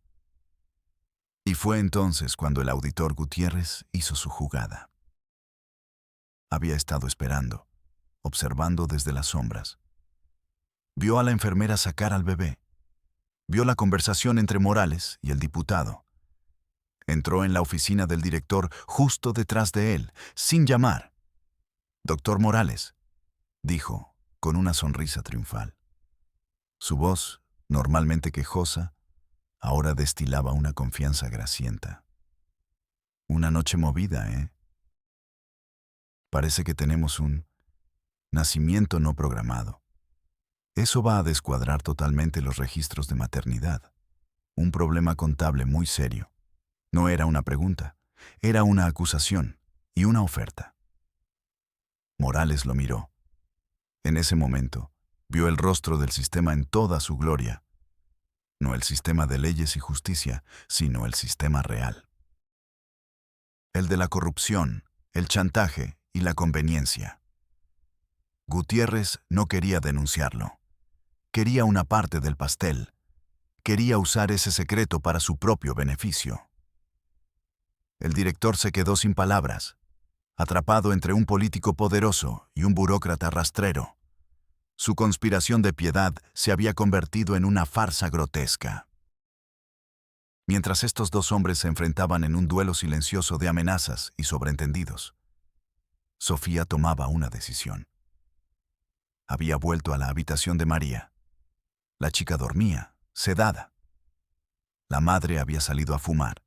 Y fue entonces cuando el auditor Gutiérrez hizo su jugada. Había estado esperando, observando desde las sombras. Vio a la enfermera sacar al bebé. Vio la conversación entre Morales y el diputado. Entró en la oficina del director justo detrás de él, sin llamar. «Doctor Morales», dijo, con una sonrisa triunfal. Su voz, normalmente quejosa, ahora destilaba una confianza grasienta. «Una noche movida, ¿eh? Parece que tenemos un nacimiento no programado. Eso va a descuadrar totalmente los registros de maternidad. Un problema contable muy serio. No era una pregunta, era una acusación y una oferta». Morales lo miró. En ese momento, vio el rostro del sistema en toda su gloria. No el sistema de leyes y justicia, sino el sistema real. El de la corrupción, el chantaje y la conveniencia. Gutiérrez no quería denunciarlo. Quería una parte del pastel. Quería usar ese secreto para su propio beneficio. El director se quedó sin palabras, atrapado entre un político poderoso y un burócrata rastrero. Su conspiración de piedad se había convertido en una farsa grotesca. Mientras estos dos hombres se enfrentaban en un duelo silencioso de amenazas y sobreentendidos, Sofía tomaba una decisión. Había vuelto a la habitación de María. La chica dormía, sedada. La madre había salido a fumar.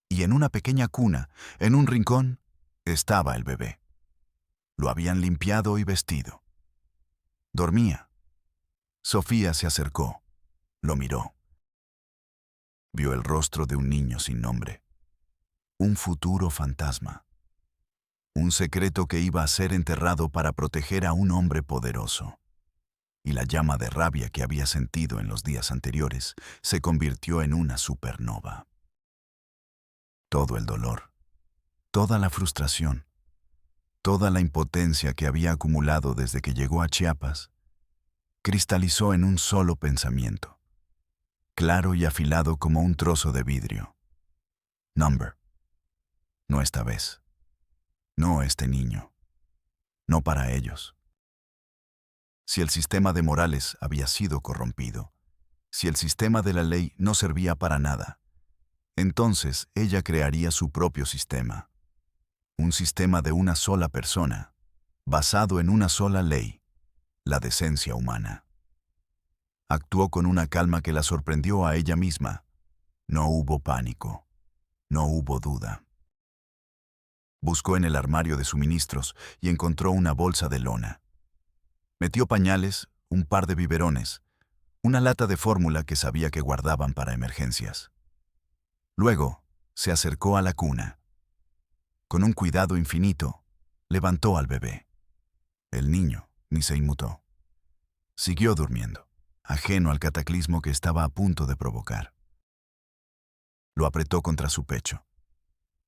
Y en una pequeña cuna, en un rincón, estaba el bebé. Lo habían limpiado y vestido. Dormía. Sofía se acercó, lo miró. Vio el rostro de un niño sin nombre. Un futuro fantasma. Un secreto que iba a ser enterrado para proteger a un hombre poderoso. Y la llama de rabia que había sentido en los días anteriores se convirtió en una supernova. Todo el dolor, toda la frustración, toda la impotencia que había acumulado desde que llegó a Chiapas, cristalizó en un solo pensamiento, claro y afilado como un trozo de vidrio. Number. No esta vez. No este niño. No para ellos. Si el sistema de Morales había sido corrompido, si el sistema de la ley no servía para nada, entonces ella crearía su propio sistema. Un sistema de una sola persona, basado en una sola ley, la decencia humana. Actuó con una calma que la sorprendió a ella misma. No hubo pánico, no hubo duda. Buscó en el armario de suministros y encontró una bolsa de lona. Metió pañales, un par de biberones, una lata de fórmula que sabía que guardaban para emergencias. Luego, se acercó a la cuna. Con un cuidado infinito, levantó al bebé. El niño ni se inmutó. Siguió durmiendo, ajeno al cataclismo que estaba a punto de provocar. Lo apretó contra su pecho.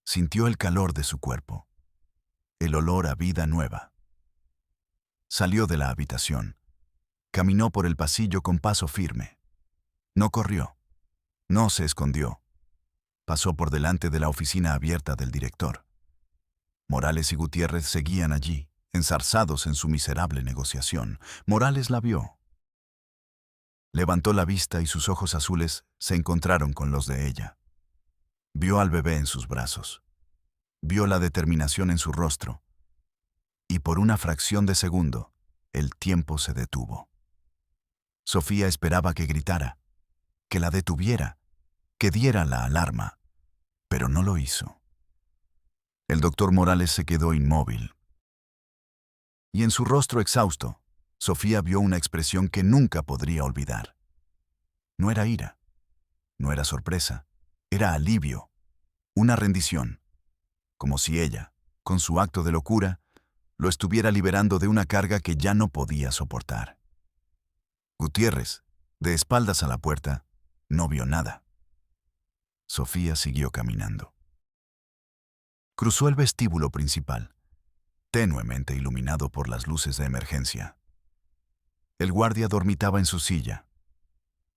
Sintió el calor de su cuerpo, el olor a vida nueva. Salió de la habitación. Caminó por el pasillo con paso firme. No corrió. No se escondió. Pasó por delante de la oficina abierta del director. Morales y Gutiérrez seguían allí, enzarzados en su miserable negociación. Morales la vio. Levantó la vista y sus ojos azules se encontraron con los de ella. Vio al bebé en sus brazos. Vio la determinación en su rostro. Y por una fracción de segundo, el tiempo se detuvo. Sofía esperaba que gritara, que la detuviera, que diera la alarma, pero no lo hizo. El doctor Morales se quedó inmóvil. Y en su rostro exhausto, Sofía vio una expresión que nunca podría olvidar. No era ira, no era sorpresa, era alivio, una rendición, como si ella, con su acto de locura, lo estuviera liberando de una carga que ya no podía soportar. Gutiérrez, de espaldas a la puerta, no vio nada. Sofía siguió caminando. Cruzó el vestíbulo principal, tenuemente iluminado por las luces de emergencia. El guardia dormitaba en su silla.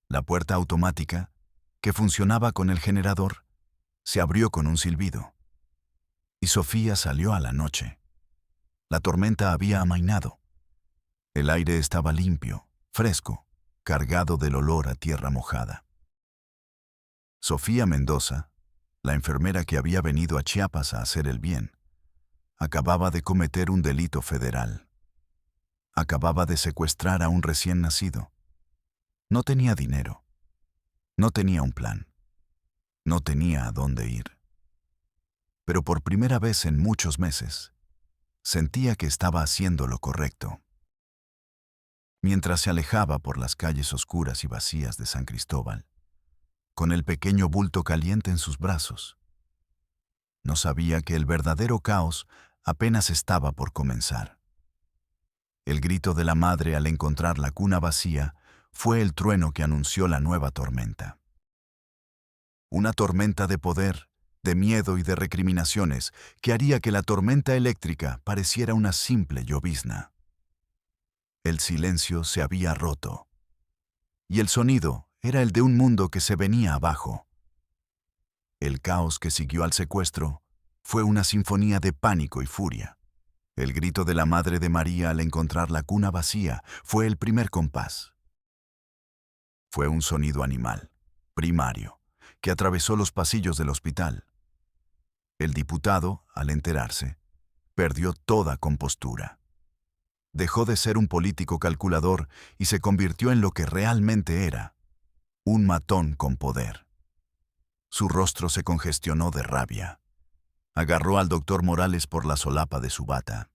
La puerta automática, que funcionaba con el generador, se abrió con un silbido. Y Sofía salió a la noche. La tormenta había amainado. El aire estaba limpio, fresco, cargado del olor a tierra mojada. Sofía Mendoza, la enfermera que había venido a Chiapas a hacer el bien, acababa de cometer un delito federal. Acababa de secuestrar a un recién nacido. No tenía dinero. No tenía un plan. No tenía a dónde ir. Pero por primera vez en muchos meses, sentía que estaba haciendo lo correcto. Mientras se alejaba por las calles oscuras y vacías de San Cristóbal, con el pequeño bulto caliente en sus brazos, no sabía que el verdadero caos apenas estaba por comenzar. El grito de la madre al encontrar la cuna vacía fue el trueno que anunció la nueva tormenta. Una tormenta de poder, de miedo y de recriminaciones que haría que la tormenta eléctrica pareciera una simple llovizna. El silencio se había roto, y el sonido era el de un mundo que se venía abajo. El caos que siguió al secuestro fue una sinfonía de pánico y furia. El grito de la madre de María al encontrar la cuna vacía fue el primer compás. Fue un sonido animal, primario, que atravesó los pasillos del hospital. El diputado, al enterarse, perdió toda compostura. Dejó de ser un político calculador y se convirtió en lo que realmente era, un matón con poder. Su rostro se congestionó de rabia. Agarró al doctor Morales por la solapa de su bata.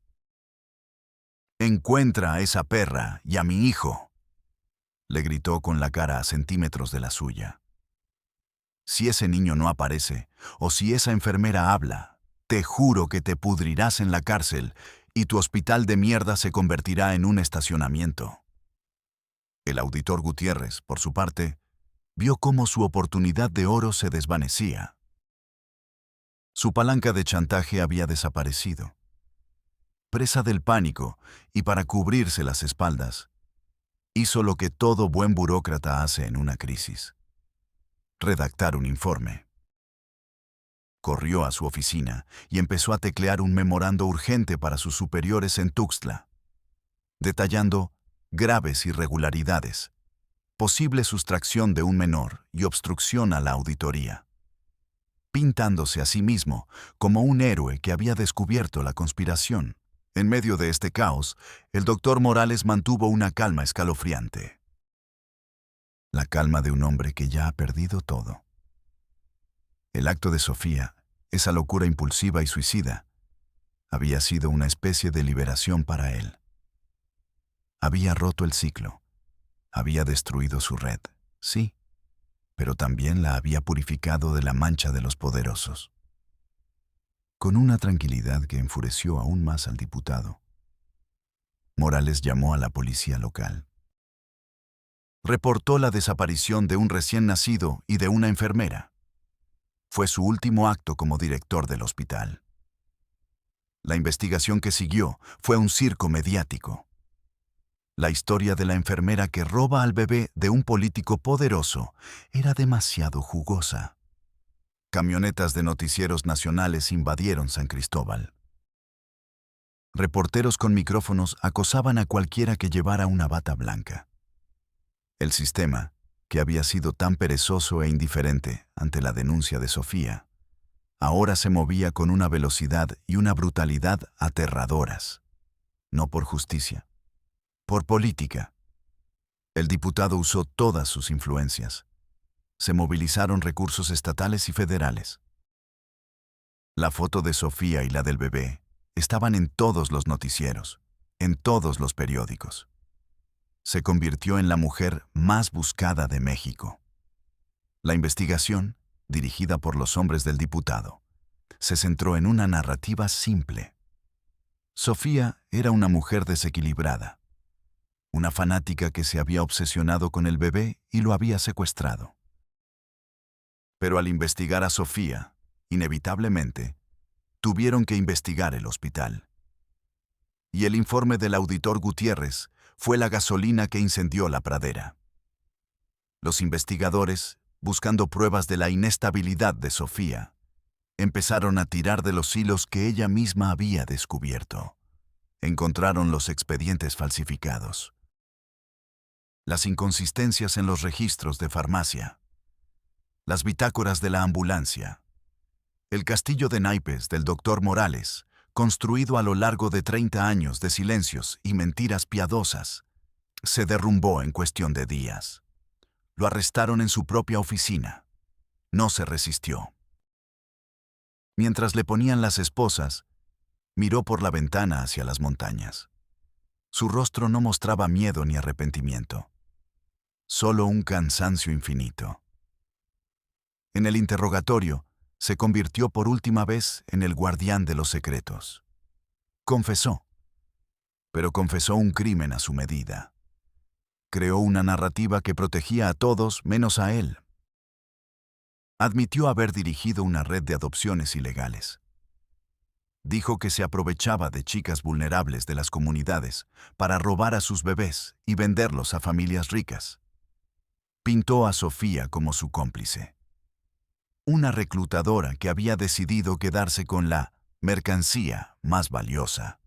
«Encuentra a esa perra y a mi hijo», le gritó con la cara a centímetros de la suya. «Si ese niño no aparece, o si esa enfermera habla, te juro que te pudrirás en la cárcel y tu hospital de mierda se convertirá en un estacionamiento». El auditor Gutiérrez, por su parte, vio cómo su oportunidad de oro se desvanecía. Su palanca de chantaje había desaparecido. Presa del pánico y para cubrirse las espaldas, hizo lo que todo buen burócrata hace en una crisis: redactar un informe. Corrió a su oficina y empezó a teclear un memorando urgente para sus superiores en Tuxtla, detallando graves irregularidades, posible sustracción de un menor y obstrucción a la auditoría, pintándose a sí mismo como un héroe que había descubierto la conspiración. En medio de este caos, el doctor Morales mantuvo una calma escalofriante. La calma de un hombre que ya ha perdido todo. El acto de Sofía, esa locura impulsiva y suicida, había sido una especie de liberación para él. Había roto el ciclo, había destruido su red, sí, pero también la había purificado de la mancha de los poderosos. Con una tranquilidad que enfureció aún más al diputado, Morales llamó a la policía local. Reportó la desaparición de un recién nacido y de una enfermera. Fue su último acto como director del hospital. La investigación que siguió fue un circo mediático. La historia de la enfermera que roba al bebé de un político poderoso era demasiado jugosa. Camionetas de noticieros nacionales invadieron San Cristóbal. Reporteros con micrófonos acosaban a cualquiera que llevara una bata blanca. El sistema, que había sido tan perezoso e indiferente ante la denuncia de Sofía, ahora se movía con una velocidad y una brutalidad aterradoras. No por justicia, por política. El diputado usó todas sus influencias. Se movilizaron recursos estatales y federales. La foto de Sofía y la del bebé estaban en todos los noticieros, en todos los periódicos. Se convirtió en la mujer más buscada de México. La investigación, dirigida por los hombres del diputado, se centró en una narrativa simple. Sofía era una mujer desequilibrada, una fanática que se había obsesionado con el bebé y lo había secuestrado. Pero al investigar a Sofía, inevitablemente, tuvieron que investigar el hospital. Y el informe del auditor Gutiérrez fue la gasolina que incendió la pradera. Los investigadores, buscando pruebas de la inestabilidad de Sofía, empezaron a tirar de los hilos que ella misma había descubierto. Encontraron los expedientes falsificados, las inconsistencias en los registros de farmacia, las bitácoras de la ambulancia, el castillo de naipes del doctor Morales, construido a lo largo de 30 años de silencios y mentiras piadosas, se derrumbó en cuestión de días. Lo arrestaron en su propia oficina. No se resistió. Mientras le ponían las esposas, miró por la ventana hacia las montañas. Su rostro no mostraba miedo ni arrepentimiento, solo un cansancio infinito. En el interrogatorio, se convirtió por última vez en el guardián de los secretos. Confesó, pero confesó un crimen a su medida. Creó una narrativa que protegía a todos menos a él. Admitió haber dirigido una red de adopciones ilegales. Dijo que se aprovechaba de chicas vulnerables de las comunidades para robar a sus bebés y venderlos a familias ricas. Pintó a Sofía como su cómplice. Una reclutadora que había decidido quedarse con la mercancía más valiosa.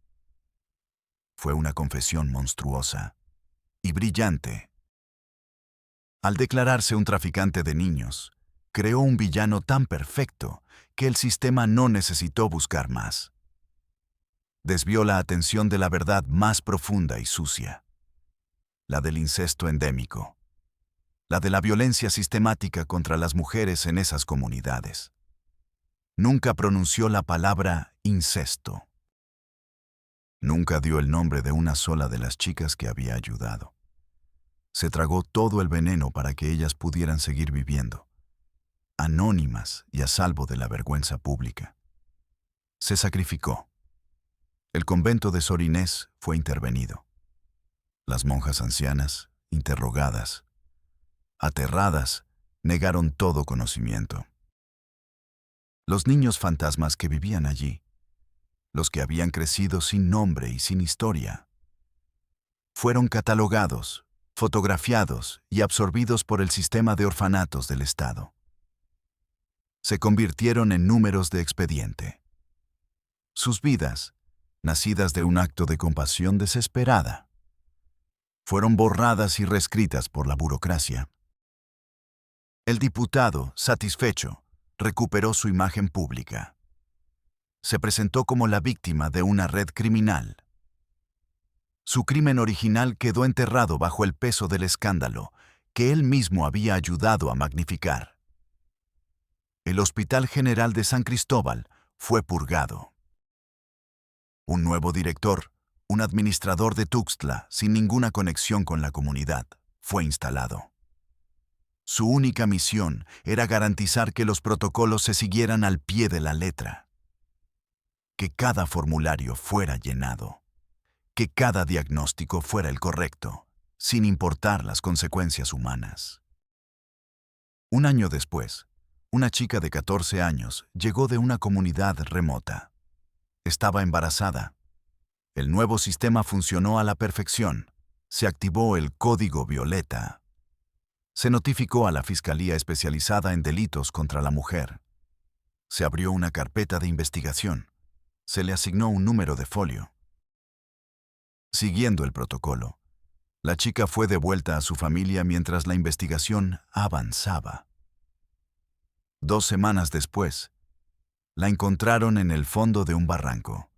Fue una confesión monstruosa y brillante. Al declararse un traficante de niños, creó un villano tan perfecto que el sistema no necesitó buscar más. Desvió la atención de la verdad más profunda y sucia, la del incesto endémico, la de la violencia sistemática contra las mujeres en esas comunidades. Nunca pronunció la palabra incesto. Nunca dio el nombre de una sola de las chicas que había ayudado. Se tragó todo el veneno para que ellas pudieran seguir viviendo, anónimas y a salvo de la vergüenza pública. Se sacrificó. El convento de Sor Inés fue intervenido. Las monjas ancianas, interrogadas, aterradas, negaron todo conocimiento. Los niños fantasmas que vivían allí, los que habían crecido sin nombre y sin historia, fueron catalogados, fotografiados y absorbidos por el sistema de orfanatos del Estado. Se convirtieron en números de expediente. Sus vidas, nacidas de un acto de compasión desesperada, fueron borradas y reescritas por la burocracia. El diputado, satisfecho, recuperó su imagen pública. Se presentó como la víctima de una red criminal. Su crimen original quedó enterrado bajo el peso del escándalo que él mismo había ayudado a magnificar. El Hospital General de San Cristóbal fue purgado. Un nuevo director, un administrador de Tuxtla sin ninguna conexión con la comunidad, fue instalado. Su única misión era garantizar que los protocolos se siguieran al pie de la letra, que cada formulario fuera llenado, que cada diagnóstico fuera el correcto, sin importar las consecuencias humanas. Un año después, una chica de 14 años llegó de una comunidad remota. Estaba embarazada. El nuevo sistema funcionó a la perfección. Se activó el Código Violeta. Se notificó a la Fiscalía Especializada en Delitos contra la Mujer. Se abrió una carpeta de investigación. Se le asignó un número de folio. Siguiendo el protocolo, la chica fue devuelta a su familia mientras la investigación avanzaba. 2 semanas después, la encontraron en el fondo de un barranco.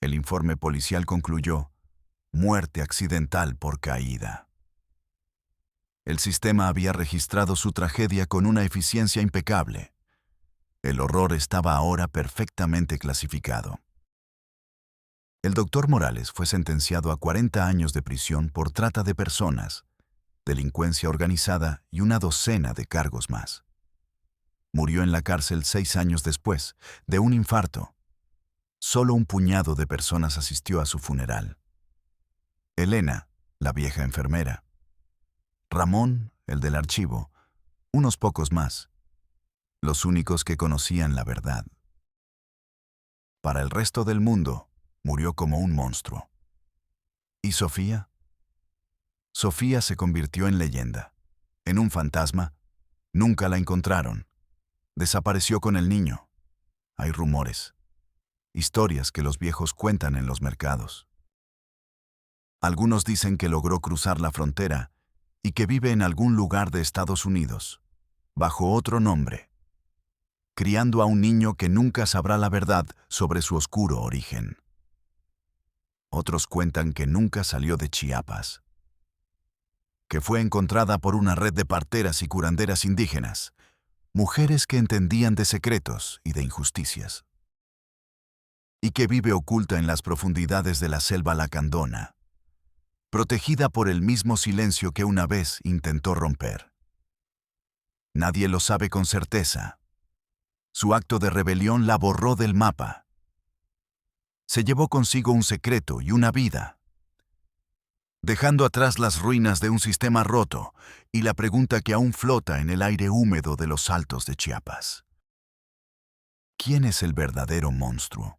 El informe policial concluyó: muerte accidental por caída. El sistema había registrado su tragedia con una eficiencia impecable. El horror estaba ahora perfectamente clasificado. El doctor Morales fue sentenciado a 40 años de prisión por trata de personas, delincuencia organizada y una docena de cargos más. Murió en la cárcel 6 años después, de un infarto. Solo un puñado de personas asistió a su funeral. Elena, la vieja enfermera. Ramón, el del archivo. Unos pocos más. Los únicos que conocían la verdad. Para el resto del mundo, murió como un monstruo. ¿Y Sofía? Sofía se convirtió en leyenda. En un fantasma. Nunca la encontraron. Desapareció con el niño. Hay rumores, historias que los viejos cuentan en los mercados. Algunos dicen que logró cruzar la frontera y que vive en algún lugar de Estados Unidos, bajo otro nombre, criando a un niño que nunca sabrá la verdad sobre su oscuro origen. Otros cuentan que nunca salió de Chiapas, que fue encontrada por una red de parteras y curanderas indígenas, mujeres que entendían de secretos y de injusticias, y que vive oculta en las profundidades de la selva lacandona, protegida por el mismo silencio que una vez intentó romper. Nadie lo sabe con certeza. Su acto de rebelión la borró del mapa. Se llevó consigo un secreto y una vida. dejando atrás las ruinas de un sistema roto y la pregunta que aún flota en el aire húmedo de los altos de Chiapas. ¿Quién es el verdadero monstruo?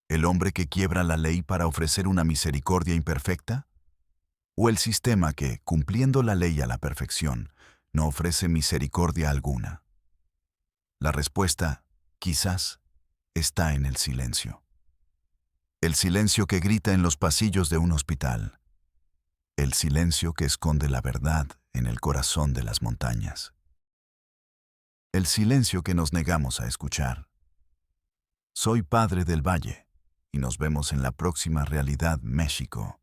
¿El hombre que quiebra la ley para ofrecer una misericordia imperfecta? ¿O el sistema que, cumpliendo la ley a la perfección, no ofrece misericordia alguna? La respuesta, quizás, está en el silencio. El silencio que grita en los pasillos de un hospital. El silencio que esconde la verdad en el corazón de las montañas. El silencio que nos negamos a escuchar. Soy Padre del Valle, y nos vemos en la próxima Realidad México.